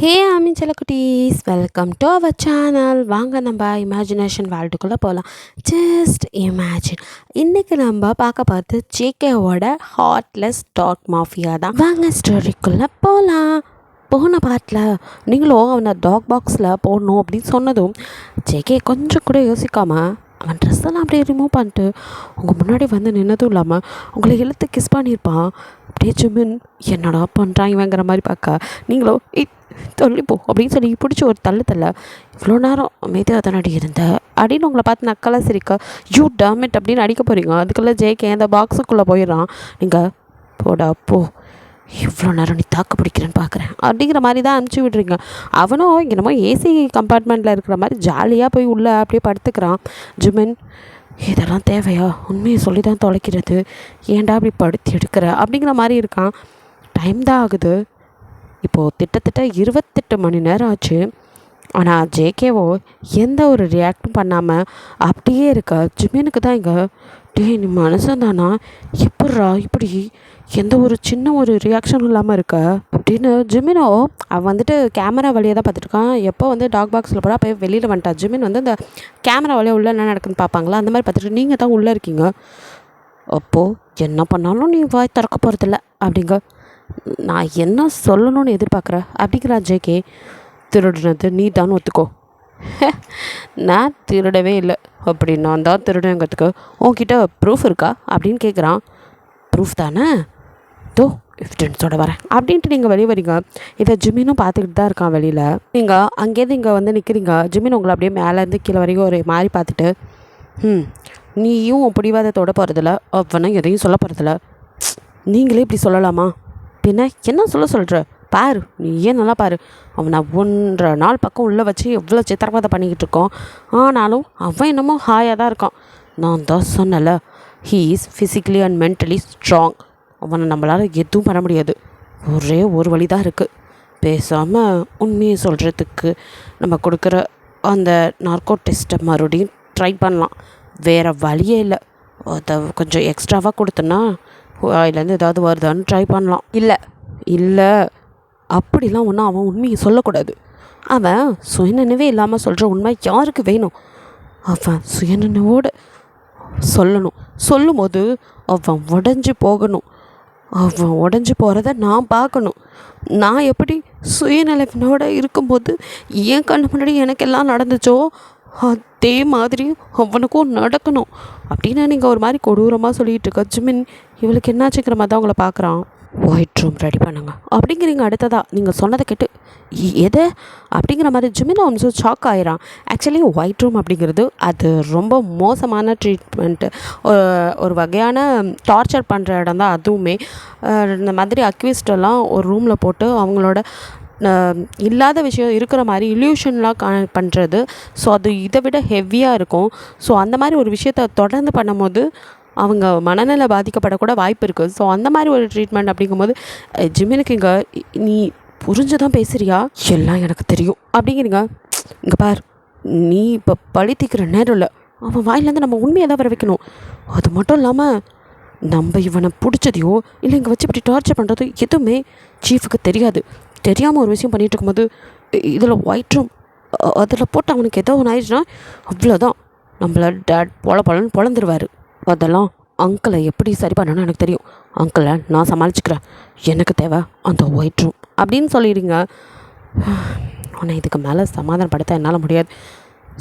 ஹே ஆமி செல்லக்குட்டீஸ், welcome to our channel. வாங்க நம்ம இமேஜினேஷன் வேர்ல்டுக்குள்ளே போகலாம். Just imagine. இன்றைக்கி நம்ம பார்க்க பார்த்து ஜேகேவோட ஹார்ட்லெஸ் டாக் மாஃபியா தான். வாங்க ஸ்டோரிக்குள்ளே போகலாம். போன பாட்டில் நீங்களும் அவனை டாக் பாக்ஸில் போடணும் அப்படின்னு சொன்னதும் ஜேகே கொஞ்சம் கூட யோசிக்காமல் அவன் ட்ரெஸ்ஸெல்லாம் அப்படியே ரிமூவ் பண்ணிட்டு உங்கள் முன்னாடி வந்து நின்னதும் இல்லாமல் உங்களை இழுத்து கிஸ் பண்ணியிருப்பான். அப்படியே ஜிமின் என்னடா பண்ணுறான் இவங்கிற மாதிரி பார்க்க நீங்களோ தொல்லிப்போ அப்படின்னு சொல்லி பிடிச்சி ஒரு தள்ள இவ்வளோ நேரம் அமைதியாக தானடி இருந்த அப்படின்னு உங்களை பார்த்து நக்கலாக சிரிக்க யூ டேமிட் அப்படின்னு அடிக்க போகிறீங்க. அதுக்குள்ளே ஜேகே அந்த பாக்ஸுக்குள்ளே போயிடுறான். நீங்கள் போடா போ, இவ்வளோ நேரம் நீ தாக்கு பிடிக்கிறேன்னு பார்க்குறேன் அப்படிங்கிற மாதிரி தான் அனுப்பிச்சி விட்றீங்க. அவனும் என்னமோ ஏசி கம்பார்ட்மெண்ட்டில் இருக்கிற மாதிரி ஜாலியாக போய் உள்ளே அப்படியே படுத்துக்கிறான். ஜிமின் இதெல்லாம் தேவையா, உண்மையை சொல்லி தான் தொலைக்கிறது, ஏன்டா அப்படி படுத்தி எடுக்கிற அப்படிங்கிற மாதிரி இருக்கான். டைம் தான் ஆகுது. இப்போது கிட்டத்தட்ட 28 மணி நேரம் ஆச்சு. ஆனால் ஜேகேவோ எந்த ஒரு ரியாக்டும் பண்ணாமல் அப்படியே இருக்கா. ஜிமினுக்கு தான் இங்கே நீ மனுஷன் தானா, எப்பட்றா இப்படி எந்த ஒரு சின்ன ஒரு ரியாக்ஷனும் இல்லாமல் இருக்க அப்படின்னு ஜிமினோ அவன் வந்துட்டு கேமரா வழியாக தான் பார்த்துருக்கான். எப்போ வந்து டாக் பாக்ஸில் போட போய் வெளியில் வந்துட்டா. ஜிமின் வந்து இந்த கேமரா வழியாக உள்ளே என்ன நடக்குதுன்னு பார்ப்பாங்களா, அந்த மாதிரி பார்த்துட்டு நீங்கள் தான் உள்ளே இருக்கீங்க, அப்போது என்ன பண்ணாலும் நீ வாய் திறக்க போகிறதில்ல அப்படிங்க. நான் என்ன சொல்லணும்னு எதிர்பார்க்குற அப்படிங்கிறா ஜேகே. திருடுனது நீ தான் ஒத்துக்கோ. நான் திருடவே இல்லை. அப்படி நான் தான் திருடுங்கிறதுக்கு உன்கிட்ட ப்ரூஃப் இருக்கா அப்படின்னு கேட்குறான். ப்ரூஃப் தானே, தோ எவிடன்ஸோட வரேன் அப்படின்ட்டு நீங்கள் வெளியே வரீங்க. இதை ஜிமினும் பார்த்துக்கிட்டு தான் இருக்கான் வெளியில். நீங்கள் அங்கேருந்து இங்கே வந்து நிற்கிறீங்க. ஜிமின் உங்களை அப்படியே மேலேருந்து கீழே வரைக்கும் ஒரு மாதிரி பார்த்துட்டு நீயும் உன் பிடிவாதத்தோட போகிறதில்ல, அவனும் எதையும் சொல்ல போகிறதில்ல, நீங்களே இப்படி சொல்லலாமா, பின்ன என்ன சொல்கிற பாரு, நீ ஏன் நல்லா பாரு, அவனை 1.5 நாள் பக்கம் உள்ளே வச்சு எவ்வளோ சித்திரவதை பண்ணிக்கிட்டு இருக்கோம், ஆனாலும் அவன் என்னமோ ஹாயாக தான் இருக்கான். நான் தான் சொன்னல, he is physically and mentally strong. அவனை நம்மளால் எதுவும் பண்ண முடியாது. ஒரே ஒரு வழி தான் இருக்குது, பேசாமல் உண்மையை சொல்கிறதுக்கு நம்ம கொடுக்குற அந்த நார்கோ டெஸ்ட்டை மறுபடியும் ட்ரை பண்ணலாம். வேறு வழியே இல்லை. அதை கொஞ்சம் எக்ஸ்ட்ராவாக கொடுத்தோன்னா அதுலேருந்து ஏதாவது வருதான்னு ட்ரை பண்ணலாம். இல்லை அப்படிலாம் ஒன்றும் அவன் உண்மையை சொல்லக்கூடாது. அவன் சுயநினைவே இல்லாமல் சொல்கிற உண்மை யாருக்கு வேணும்? அவன் சுயநினைவோடு சொல்லணும். சொல்லும்போது அவன் உடஞ்சி போகணும். அவன் உடஞ்சி போகிறத நான் பார்க்கணும். நான் எப்படி சுயநிலைவனோடு இருக்கும்போது என் கண்ணு முன்னாடி எனக்கெல்லாம் நடந்துச்சோ அதே மாதிரி அவனுக்கும் நடக்கணும் அப்படின்னு நீங்கள் ஒரு மாதிரி கொடூரமாக சொல்லிகிட்டு இருக்க. ஜிமின் இவளுக்கு என்னாச்சுக்கிற மாதிரி தான் அவங்கள பார்க்குறான். ஒயிட் ரூம் ரெடி பண்ணுங்க அப்படிங்கிறீங்க. அடுத்ததாக நீங்கள் சொன்னதை கேட்டு எதை அப்படிங்கிற மாதிரி ஜிமின் அவன் ஷாக் ஆயிரான். ஆக்சுவலி ஒயிட் ரூம் அப்படிங்கிறது அது ரொம்ப மோசமான ட்ரீட்மெண்ட்டு, ஒரு வகையான டார்ச்சர் பண்ணுற இடம் தான். அதுவுமே இந்த மாதிரி அக்யூஸ்டெல்லாம் ஒரு ரூமில் போட்டு அவங்களோட இல்லாத விஷயம் இருக்கிற மாதிரி இல்யூஷன்லாம் பண்ணுறது. ஸோ அது இதை விட ஹெவியாக இருக்கும். ஸோ அந்த மாதிரி ஒரு விஷயத்தை தொடர்ந்து பண்ணும்போது அவங்க மனநிலை பாதிக்கப்படக்கூட வாய்ப்பு இருக்குது. ஸோ அந்த மாதிரி ஒரு ட்ரீட்மெண்ட் அப்படிங்கும்போது ஜிமினுக்கு இங்கே நீ புரிஞ்சு தான் பேசுகிறியா, எல்லாம் எனக்கு தெரியும் அப்படிங்கிறீங்க. இங்கே பார், நீ இப்போ பழி தீக்கிற நேரம் இல்லை, அவன் வாயிலேருந்து நம்ம உண்மையை தான் வர வைக்கணும். அது மட்டும் இல்லாமல் நம்ம இவனை பிடிச்சதையோ இல்லை இங்கே வச்சு இப்படி டார்ச்சர் பண்ணுறதோ எதுவுமே சீஃபுக்கு தெரியாது. தெரியாமல் ஒரு விஷயம் பண்ணிகிட்டு இருக்கும்போது இதில் ஒயிட் ரூம் அதில் போட்டு அவனுக்கு ஏதோ ஒன்று ஆயிடுச்சுன்னா அவ்வளோதான், நம்மள டேட் பொலன்னு பொழந்துருவார். அதெல்லாம் அங்கிளை எப்படி சரி பண்ணணும்னு எனக்கு தெரியும். அங்கிளை நான் சமாளிச்சுக்கிறேன், எனக்கு தேவை அந்த ஒயிட் ரூம் அப்படின்னு சொல்லிடுங்க. ஆனால் இதுக்கு மேலே சமாதானப்படுத்த என்னால் முடியாது.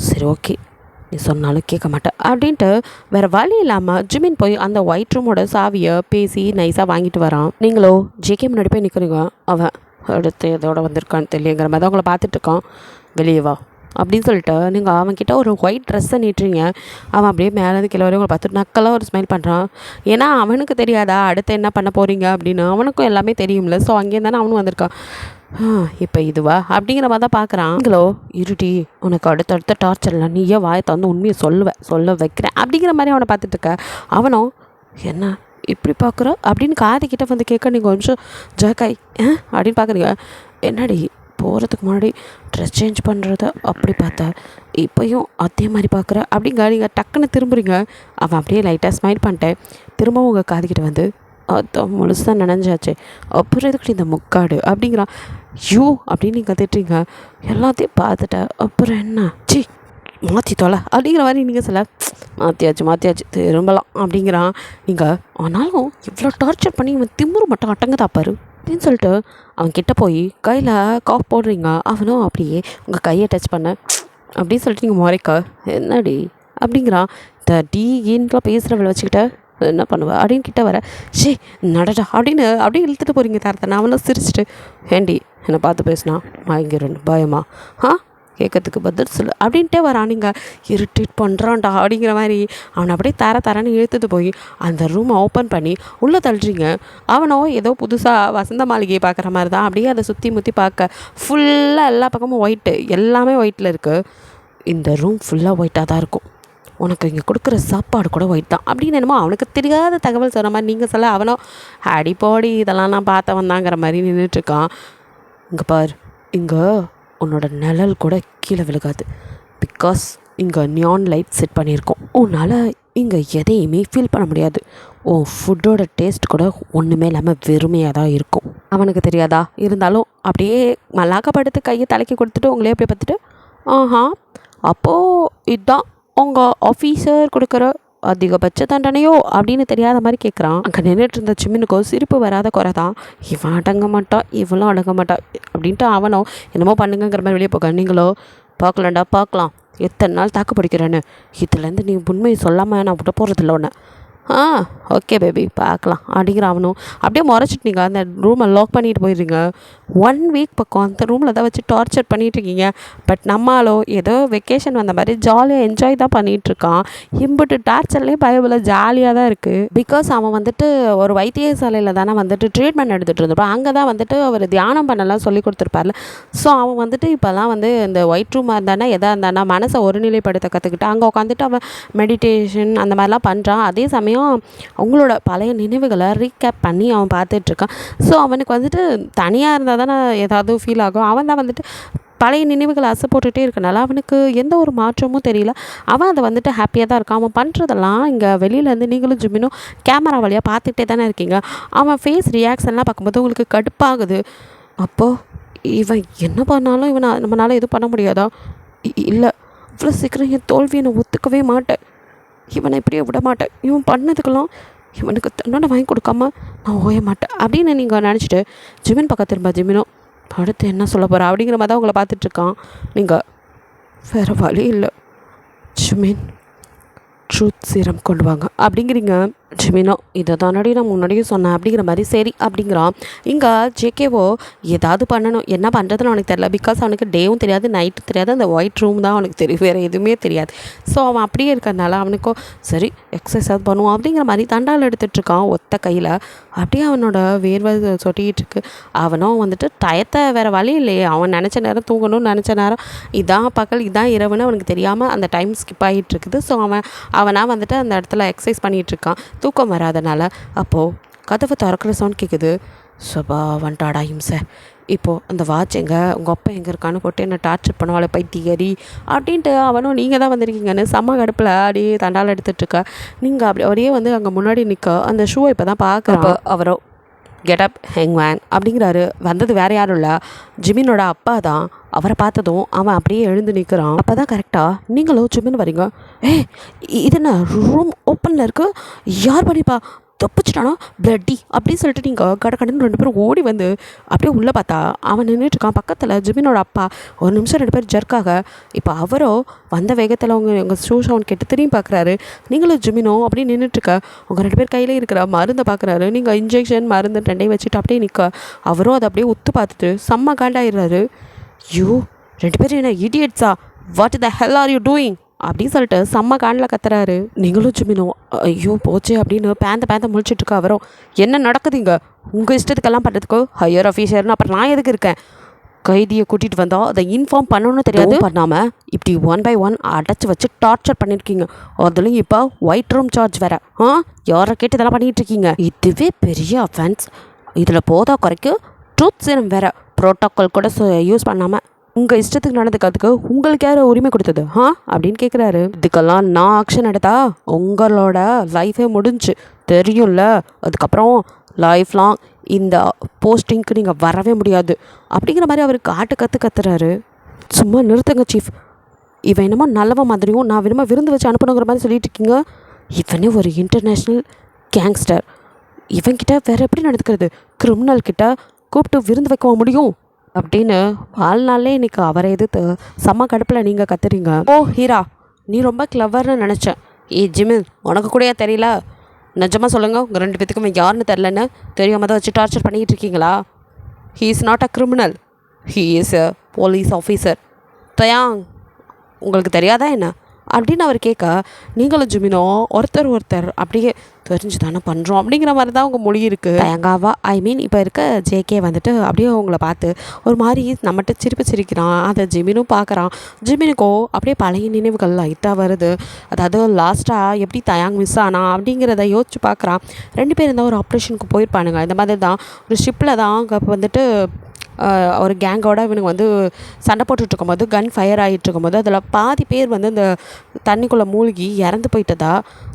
சரி ஓகே, நீ சொன்னாலும் கேட்க மாட்டேன் அப்படின்ட்டு வேறு வழி இல்லாமல் ஜிமின் போய் அந்த ஒயிட் ரூமோட சாவியை பேசி நைஸாக வாங்கிட்டு வரான். நீங்களோ ஜேகே முன்னாடி போய் நிற்கிறீங்க. அவன் அடுத்து எதோட வந்திருக்கான்னு தெரியலைங்கிற மாதிரி அவங்கள பார்த்துட்ருக்கான். வெளியே வா அப்படின்னு சொல்லிட்டு நீங்கள் அவன்கிட்ட ஒரு ஒயிட் ட்ரெஸ்ஸை நீட்டுறீங்க. அவன் அப்படியே மேலேருந்து கீழே வரையும் உங்களை பார்த்துட்டு நக்கலாக ஒரு ஸ்மைல் பண்ணுறான். ஏன்னா அவனுக்கு தெரியாதா அடுத்து என்ன பண்ண போகிறீங்க அப்படின்னு, அவனுக்கும் எல்லாமே தெரியும்ல. ஸோ அங்கேயும் தானே அவனும் வந்திருக்கான். இப்போ இதுவா அப்படிங்கிற மாதிரி தான் பார்க்குறான். நீங்களோ இருடி, உனக்கு அடுத்தடுத்த டார்ச்சர்லாம் நீயே வாயை தந்து உண்மையை சொல்ல வைக்கிறேன் அப்படிங்கிற மாதிரி அவனை பார்த்துட்டு இருக்க. அவனும் என்ன இப்படி பார்க்குற அப்படின்னு காதுகிட்ட வந்து கேட்க நீங்கள் கொஞ்சம் ஜாக்காய் அப்படின்னு பார்க்குறீங்க. என்னடி போகிறதுக்கு முன்னாடி ட்ரெஸ் சேஞ்ச் பண்ணுறத அப்படி பார்த்தா இப்போயும் அதே மாதிரி பார்க்குற அப்படிங்க. நீங்கள் டக்குன்னு திரும்புறீங்க. அவன் அப்படியே லைட்டாக ஸ்மைல் பண்ணிட்டேன். திரும்பவும் உங்கள் காதுகிட்ட வந்து அதான் முழுசாக நினைஞ்சாச்சு, அப்புறம் எதுக்கு இந்த முக்காடு அப்படிங்கிறான். யூ அப்படின்னு நீங்கள் கற்றுட்றீங்க. எல்லாத்தையும் பார்த்துட்டேன், அப்புறம் என்ன சி மாற்றி தொலை அப்படிங்கிற மாதிரி நீங்கள் சொல்ல, மாற்றியாச்சு திரும்பலாம் அப்படிங்கிறான். நீங்கள் ஆனாலும் இவ்வளோ டார்ச்சர் பண்ணி இவன் திமுரு மட்டும் அட்டங்க தாப்பாரு அப்படின்னு சொல்லிட்டு அவன் கிட்ட போய் கையில் காஃப் போடுறீங்க. அவனும் அப்படியே உங்கள் கையை டச் பண்ண அப்படின்னு சொல்லிட்டு நீங்கள் முறைக்க என்னடி அப்படிங்கிறான். இந்த டீன்லாம் பேசுகிறவளை வச்சுக்கிட்ட என்ன பண்ணுவேன் அப்படின்னு கிட்ட வர, ஷே நடடா அப்படின்னு அப்படியே இழுத்துட்டு போகிறீங்க தரத்தை. அவனும் சிரிச்சிட்டு, ஏண்டி என்னை பார்த்து பேசினா வாங்கிடுறேன் பயமா கேட்கறதுக்கு பதில் சொல்லு அப்படின்ட்டே வரான். நீங்கள் இரிட்டேட் பண்ணுறான்டா அப்படிங்கிற மாதிரி அவனை அப்படியே தரன்னு இழுத்துட்டு போய் அந்த ரூமை ஓப்பன் பண்ணி உள்ளே தள்ளுறீங்க. அவனோ ஏதோ புதுசாக வசந்த மாளிகையை பார்க்குற மாதிரி தான் அப்படியே அதை சுற்றி முற்றி பார்க்க ஃபுல்லாக எல்லா பக்கமும் ஒயிட்டு, எல்லாமே ஒயிட்டில் இருக்குது. இந்த ரூம் ஃபுல்லாக ஒயிட்டாக தான் இருக்கும். உனக்கு இங்கே கொடுக்குற சாப்பாடு கூட ஒயிட் தான் அப்படின்னு என்னமோ அவனுக்கு தெரியாத தகவல் சொல்கிற மாதிரி நீங்கள் சொல்ல, அவனோ அடிப்போடி இதெல்லாம் நான் பார்த்த வந்தாங்கிற மாதிரி நின்றுட்டுருக்கான். இங்கே பார், இங்கே உன்னோட நிழல் கூட கீழே விழுகாது. பிகாஸ் இங்கே நியான் லைட் செட் பண்ணியிருக்கோம். உன்னால் இங்கே எதையுமே ஃபீல் பண்ண முடியாது. உன் ஃபுட்டோட டேஸ்ட் கூட ஒன்றுமே இல்லாமல் வெறுமையாக தான் இருக்கும். அவனுக்கு தெரியாதா? இருந்தாலும் அப்படியே மல்லாக்கப்படுத்து கையை தலைக்கி கொடுத்துட்டு உங்களே அப்படியே பார்த்துட்டு, அப்போது இதுதான் உங்கள் ஆஃபீஸர் கொடுக்குற அதிகபட்ச தண்டனையோ அப்படின்னு தெரியாத மாதிரி கேட்குறான். அங்கே நின்றுட்டு இருந்த சிம்மினுக்கோ சிரிப்பு வராத குறை தான். இவன் அடங்க மாட்டான், இவளும் அடங்க மாட்டான் அப்படின்ட்டு அவனோ என்னமோ பண்ணுங்கிற மாதிரி வெளியே போக, நீங்களோ பார்க்கலாம்டா பார்க்கலாம் எத்தனை நாள் தாக்கு பிடிக்கிறேன்னு, இதுலேருந்து நீ உண்மையை சொல்லாமல் நான் விட போகிறதில்ல ஒன்று. ஓகே பேபி பார்க்கலாம் அப்படிங்கிற அவனும் அப்படியே முறைச்சிட்டு நீங்கள் அந்த ரூமை லாக் பண்ணிட்டு போயிடுறீங்க. 1 வீக் பக்கம் அந்த ரூமில் தான் வச்சு டார்ச்சர் பண்ணிகிட்ருக்கீங்க. பட் நம்மளோ ஏதோ வெக்கேஷன் வந்த மாதிரி ஜாலியாக என்ஜாய் தான் பண்ணிகிட்ருக்கான். இம்புட்டு டார்ச்சர்லேயே பயபில் ஜாலியாக தான் இருக்குது. பிகாஸ் அவன் வந்துட்டு ஒரு வைத்தியசாலையில் தானே வந்துட்டு ட்ரீட்மெண்ட் எடுத்துகிட்டு இருந்தப்போ அங்கே தான் வந்துட்டு அவர் தியானம் பண்ணலாம் சொல்லி கொடுத்துருப்பார்ல. ஸோ அவன் வந்துட்டு இப்போல்லாம் வந்து இந்த ஒயிட் ரூமாக இருந்தானா எதாக இருந்தானா மனசை ஒருநிலைப்படுத்த கற்றுக்கிட்டு அங்கே உட்காந்துட்டு அவன் மெடிடேஷன் அந்த மாதிரிலாம் பண்ணுறான். அதே சமயம் அவங்களோட பழைய நினைவுகளை ரீகேப் பண்ணி அவன் பார்த்துட்ருக்கான். ஸோ அவனுக்கு வந்துட்டு தனியாக இருந்தால் தானே ஏதாவது ஃபீல் ஆகும். அவன் தான் வந்துட்டு பழைய நினைவுகளை அசை போட்டுகிட்டே இருக்கனால அவனுக்கு எந்த ஒரு மாற்றமும் தெரியல. அவன் அதை வந்துட்டு ஹாப்பியாக தான் இருக்கான். அவன் பண்ணுறதெல்லாம் இங்கே வெளியிலேருந்து நீங்களும் ஜிம்மினும் கேமரா வழியாக பார்த்துக்கிட்டே தானே இருக்கீங்க. அவன் ஃபேஸ் ரியாக்ஷன்லாம் பார்க்கும்போது உங்களுக்கு கடுப்பாகுது. அப்போது இவன் என்ன பண்ணாலும் இவனை நம்மளால் எதுவும் பண்ண முடியாதா? இல்லை, இவ்வளோ சீக்கிரம் என் தோல்வியை நான் ஒத்துக்கவே மாட்டேன். இவனை இப்படியே விட மாட்டேன். இவன் பண்ணதுக்கெல்லாம் இவனுக்கு தன்னோட வாங்கி கொடுக்காம நான் ஓய மாட்டேன் அப்படின்னு நீங்கள் நினச்சிட்டு ஜிமின் பக்கம் திரும்ப ஜிமினோ அடுத்து என்ன சொல்ல போகிறா அப்படிங்கிற மாதிரி தான் உங்களை பார்த்துட்ருக்கான். நீங்கள் வேறு வழி இல்லை ஜிமின், ட்ரூத் சீரம் கொண்டு வாங்க அப்படிங்கிறீங்க. ஜிமினோ இதை தானடி நான் முன்னாடியும் சொன்னேன் அப்படிங்கிற மாதிரி சரி அப்படிங்கிறான். இங்கே ஜேகேவோ ஏதாவது பண்ணணும், என்ன பண்ணுறதுன்னு அவனுக்கு தெரியல. பிகாஸ் அவனுக்கு டேவும் தெரியாது நைட்டும் தெரியாது, அந்த ஒயிட் ரூம் தான் அவனுக்கு தெரியும், வேறு எதுவுமே தெரியாது. ஸோ அவன் அப்படியே இருக்கிறதுனால அவனுக்கோ சரி எக்ஸசைஸ் பண்ணுவான் அப்படிங்கிற மாதிரி தண்டால் எடுத்துகிட்ருக்கான் ஒத்த கையில். அப்படியே அவனோட வேர்வை சொட்டிகிட்ருக்கு. அவனும் வந்துட்டு டயத்தை வேறு வழி இல்லையே, அவன் நினச்ச நேரம் தூங்கணும்னு நினச்ச நேரம் இதான் பகல் இதான் இரவுன்னு அவனுக்கு தெரியாமல் அந்த டைம் ஸ்கிப் ஆகிட்டு இருக்குது. ஸோ அவனாக வந்துட்டு அந்த இடத்துல எக்ஸசைஸ் பண்ணிகிட்ருக்கான் தூக்கம் வராதனால. அப்போது கதவை திறக்கிற சவுண்ட் கேட்குது. சபா வந்துட்டாடா இம்சை, இப்போது அந்த வாட்ச் எங்கே உங்கள் அப்பா எங்கே இருக்கான்னு போட்டு என்ன டார்ச்சர் பண்ணுவாள் பைத்தியரி அப்படின்ட்டு அவனும் நீங்கள் தான் வந்திருக்கீங்கன்னு செம்ம கடுப்பில் அப்படியே தண்டால் எடுத்துகிட்ருக்க. நீங்கள் அப்படியே வந்து அங்கே முன்னாடி நிற்க அந்த ஷூவை இப்போ தான் பார்க்குறப்ப அவரோ கெட்டப் ஹேங்மேன் அப்படிங்கிறாரு. வந்தது வேறு யாரும் இல்லை, ஜிமினோட அப்பா தான். அவரை பார்த்ததும் அவன் அப்படியே எழுந்து நிற்கிறான். அப்போ தான் கரெக்டாக நீங்களும் ஜிமின் வரீங்க. இது என்ன ரூம் ஓப்பனில் இருக்குது, யார் பண்ணிப்பா தப்பிச்சிட்டானா பிளட்டி அப்படின்னு சொல்லிட்டு நீங்கள் கடன்னு 2 பேரும் ஓடி வந்து அப்படியே உள்ளே பார்த்தா அவன் நின்றுட்டுருக்கான் பக்கத்தில் ஜிமினோட அப்பா. ஒரு நிமிஷம் 2 பேர் ஜர்க்காக. இப்போ அவரோ வந்த வேகத்தில் உங்கள் ஷூ சவுண்ட் கேட்டு திரும்பி பார்க்குறாரு. நீங்களும் ஜிமினோ அப்படியே நின்றுட்டுருக்க. உங்கள் 2 பேர் கையில் இருக்கிற மருந்தை பார்க்குறாரு. நீங்கள் இன்ஜெக்ஷன் மருந்து 2டையும் வச்சுட்டு அப்படியே நிற்க. அவரும் அதை அப்படியே உத்து பார்த்துட்டு செம்ம காண்டாயிடுறாரு. யூ 2 பேரும் என்ன இடியட்ஸா, what the hell are you doing அப்படின்னு சொல்லிட்டு செம்ம காண்டில் கத்துறாரு. நீங்களும் ஜிமினோ ஐயோ போச்சு அப்படின்னு பேந்த முழிச்சிட்ருக்கா. அவரும் என்ன நடக்குதுங்க, உங்கள் இஷ்டத்துக்கெல்லாம் பண்ணுறதுக்கு ஹையர் ஆஃபீஸர்னு அப்புறம் நான் எதுக்கு இருக்கேன்? கைதியை கூட்டிகிட்டு வந்தால் அதை இன்ஃபார்ம் பண்ணணும்னு தெரியாது, பண்ணாமல் இப்படி 1 by 1 அடைச்சி வச்சு டார்ச்சர் பண்ணியிருக்கீங்க. அதுலேயும் இப்போ ஒயிட் ரூம் சார்ஜ் வேறு. யாரை கேட்டு இதெல்லாம் பண்ணிகிட்ருக்கீங்க? இதுவே பெரிய அஃபென்ஸ். இதில் போதா குறைக்கு ட்ரூத் சீரம் வேறு ப்ரோட்டோக்கால் கூட யூஸ் பண்ணாமல் உங்கள் இஷ்டத்துக்கு நடந்துக்கிறதுக்கு உங்களுக்கு யார் உரிமை கொடுத்தது அப்படின்னு கேட்குறாரு. இதுக்கெல்லாம் நான் ஆக்ஷன் எடுத்தா உங்களோட லைஃபே முடிஞ்சு தெரியும்ல, அதுக்கப்புறம் லைஃப் லாங் இந்த போஸ்டிங்க்கு நீங்கள் வரவே முடியாது அப்படிங்கிற மாதிரி அவர் கத்துறாரு. சும்மா நிறுத்துங்க சீஃப், இவன் என்னமோ நல்லவன் மாதிரியும் நான் வேணுமா விருந்து வச்சு அனுப்பணுங்கிற மாதிரி சொல்லிட்டு இருக்கீங்க. இவனே ஒரு இன்டர்நேஷ்னல் கேங்ஸ்டர், இவன்கிட்ட வேறு எப்படி நடந்துக்கிறது? கிரிமினல் கிட்ட கூப்பிட்டு விருந்து வைக்க முடியும் அப்படின்னு வாழ்நாளே இன்றைக்கி அவரை எதிர்த்து செம்ம கடுப்பில் நீங்கள் கத்துறீங்க. ஓ ஹீரா, நீ ரொம்ப கிளவர்னு நினச்சேன். ஜிமின், உனக்கு கூடயா தெரியல? நிஜமாக சொல்லுங்கள், உங்கள் 2 பேத்துக்குமே யாருன்னு தெரிலன்னு தெரியாமல் தான் வச்சு டார்ச்சர் பண்ணிக்கிட்டு இருக்கீங்களா? He is not a criminal, he is a police officer. தயாங், உங்களுக்கு தெரியாதா என்ன அப்படின்னு அவர் கேட்க, நீங்களும் ஜிமினோ ஒருத்தர் அப்படியே தெரிஞ்சு தானே பண்ணுறோம் அப்படிங்கிற மாதிரி தான் அவங்க மொழி இருக்குது. தயங்காவா இப்போ இருக்க ஜேகே வந்துட்டு அப்படியே அவங்கள பார்த்து ஒரு மாதிரி நம்மகிட்ட சிரிக்கிறான். அதை ஜிமினும் பார்க்குறான். ஜிமினுக்கோ அப்படியே பழைய நினைவுகள் லைட்டாக வருது. அதாவது லாஸ்ட்டாக எப்படி தயாங் மிஸ் ஆனா அப்படிங்கிறத யோசிச்சு பார்க்குறான். 2 பேர் இருந்தால் ஒரு ஆப்ரேஷனுக்கு போயிருப்பானுங்க. இந்த மாதிரி தான் ஒரு ஷிப்பில் தான் அங்கே வந்துட்டு ஒரு கேங்கோட இவனுக்கு வந்து சண்டை போட்டுட்ருக்கும்போது கன் ஃபயர் ஆகிட்டுருக்கும்போது அதில் பாதி பேர் வந்து இந்த தண்ணிக்குள்ளே மூழ்கி இறந்து போயிட்டதா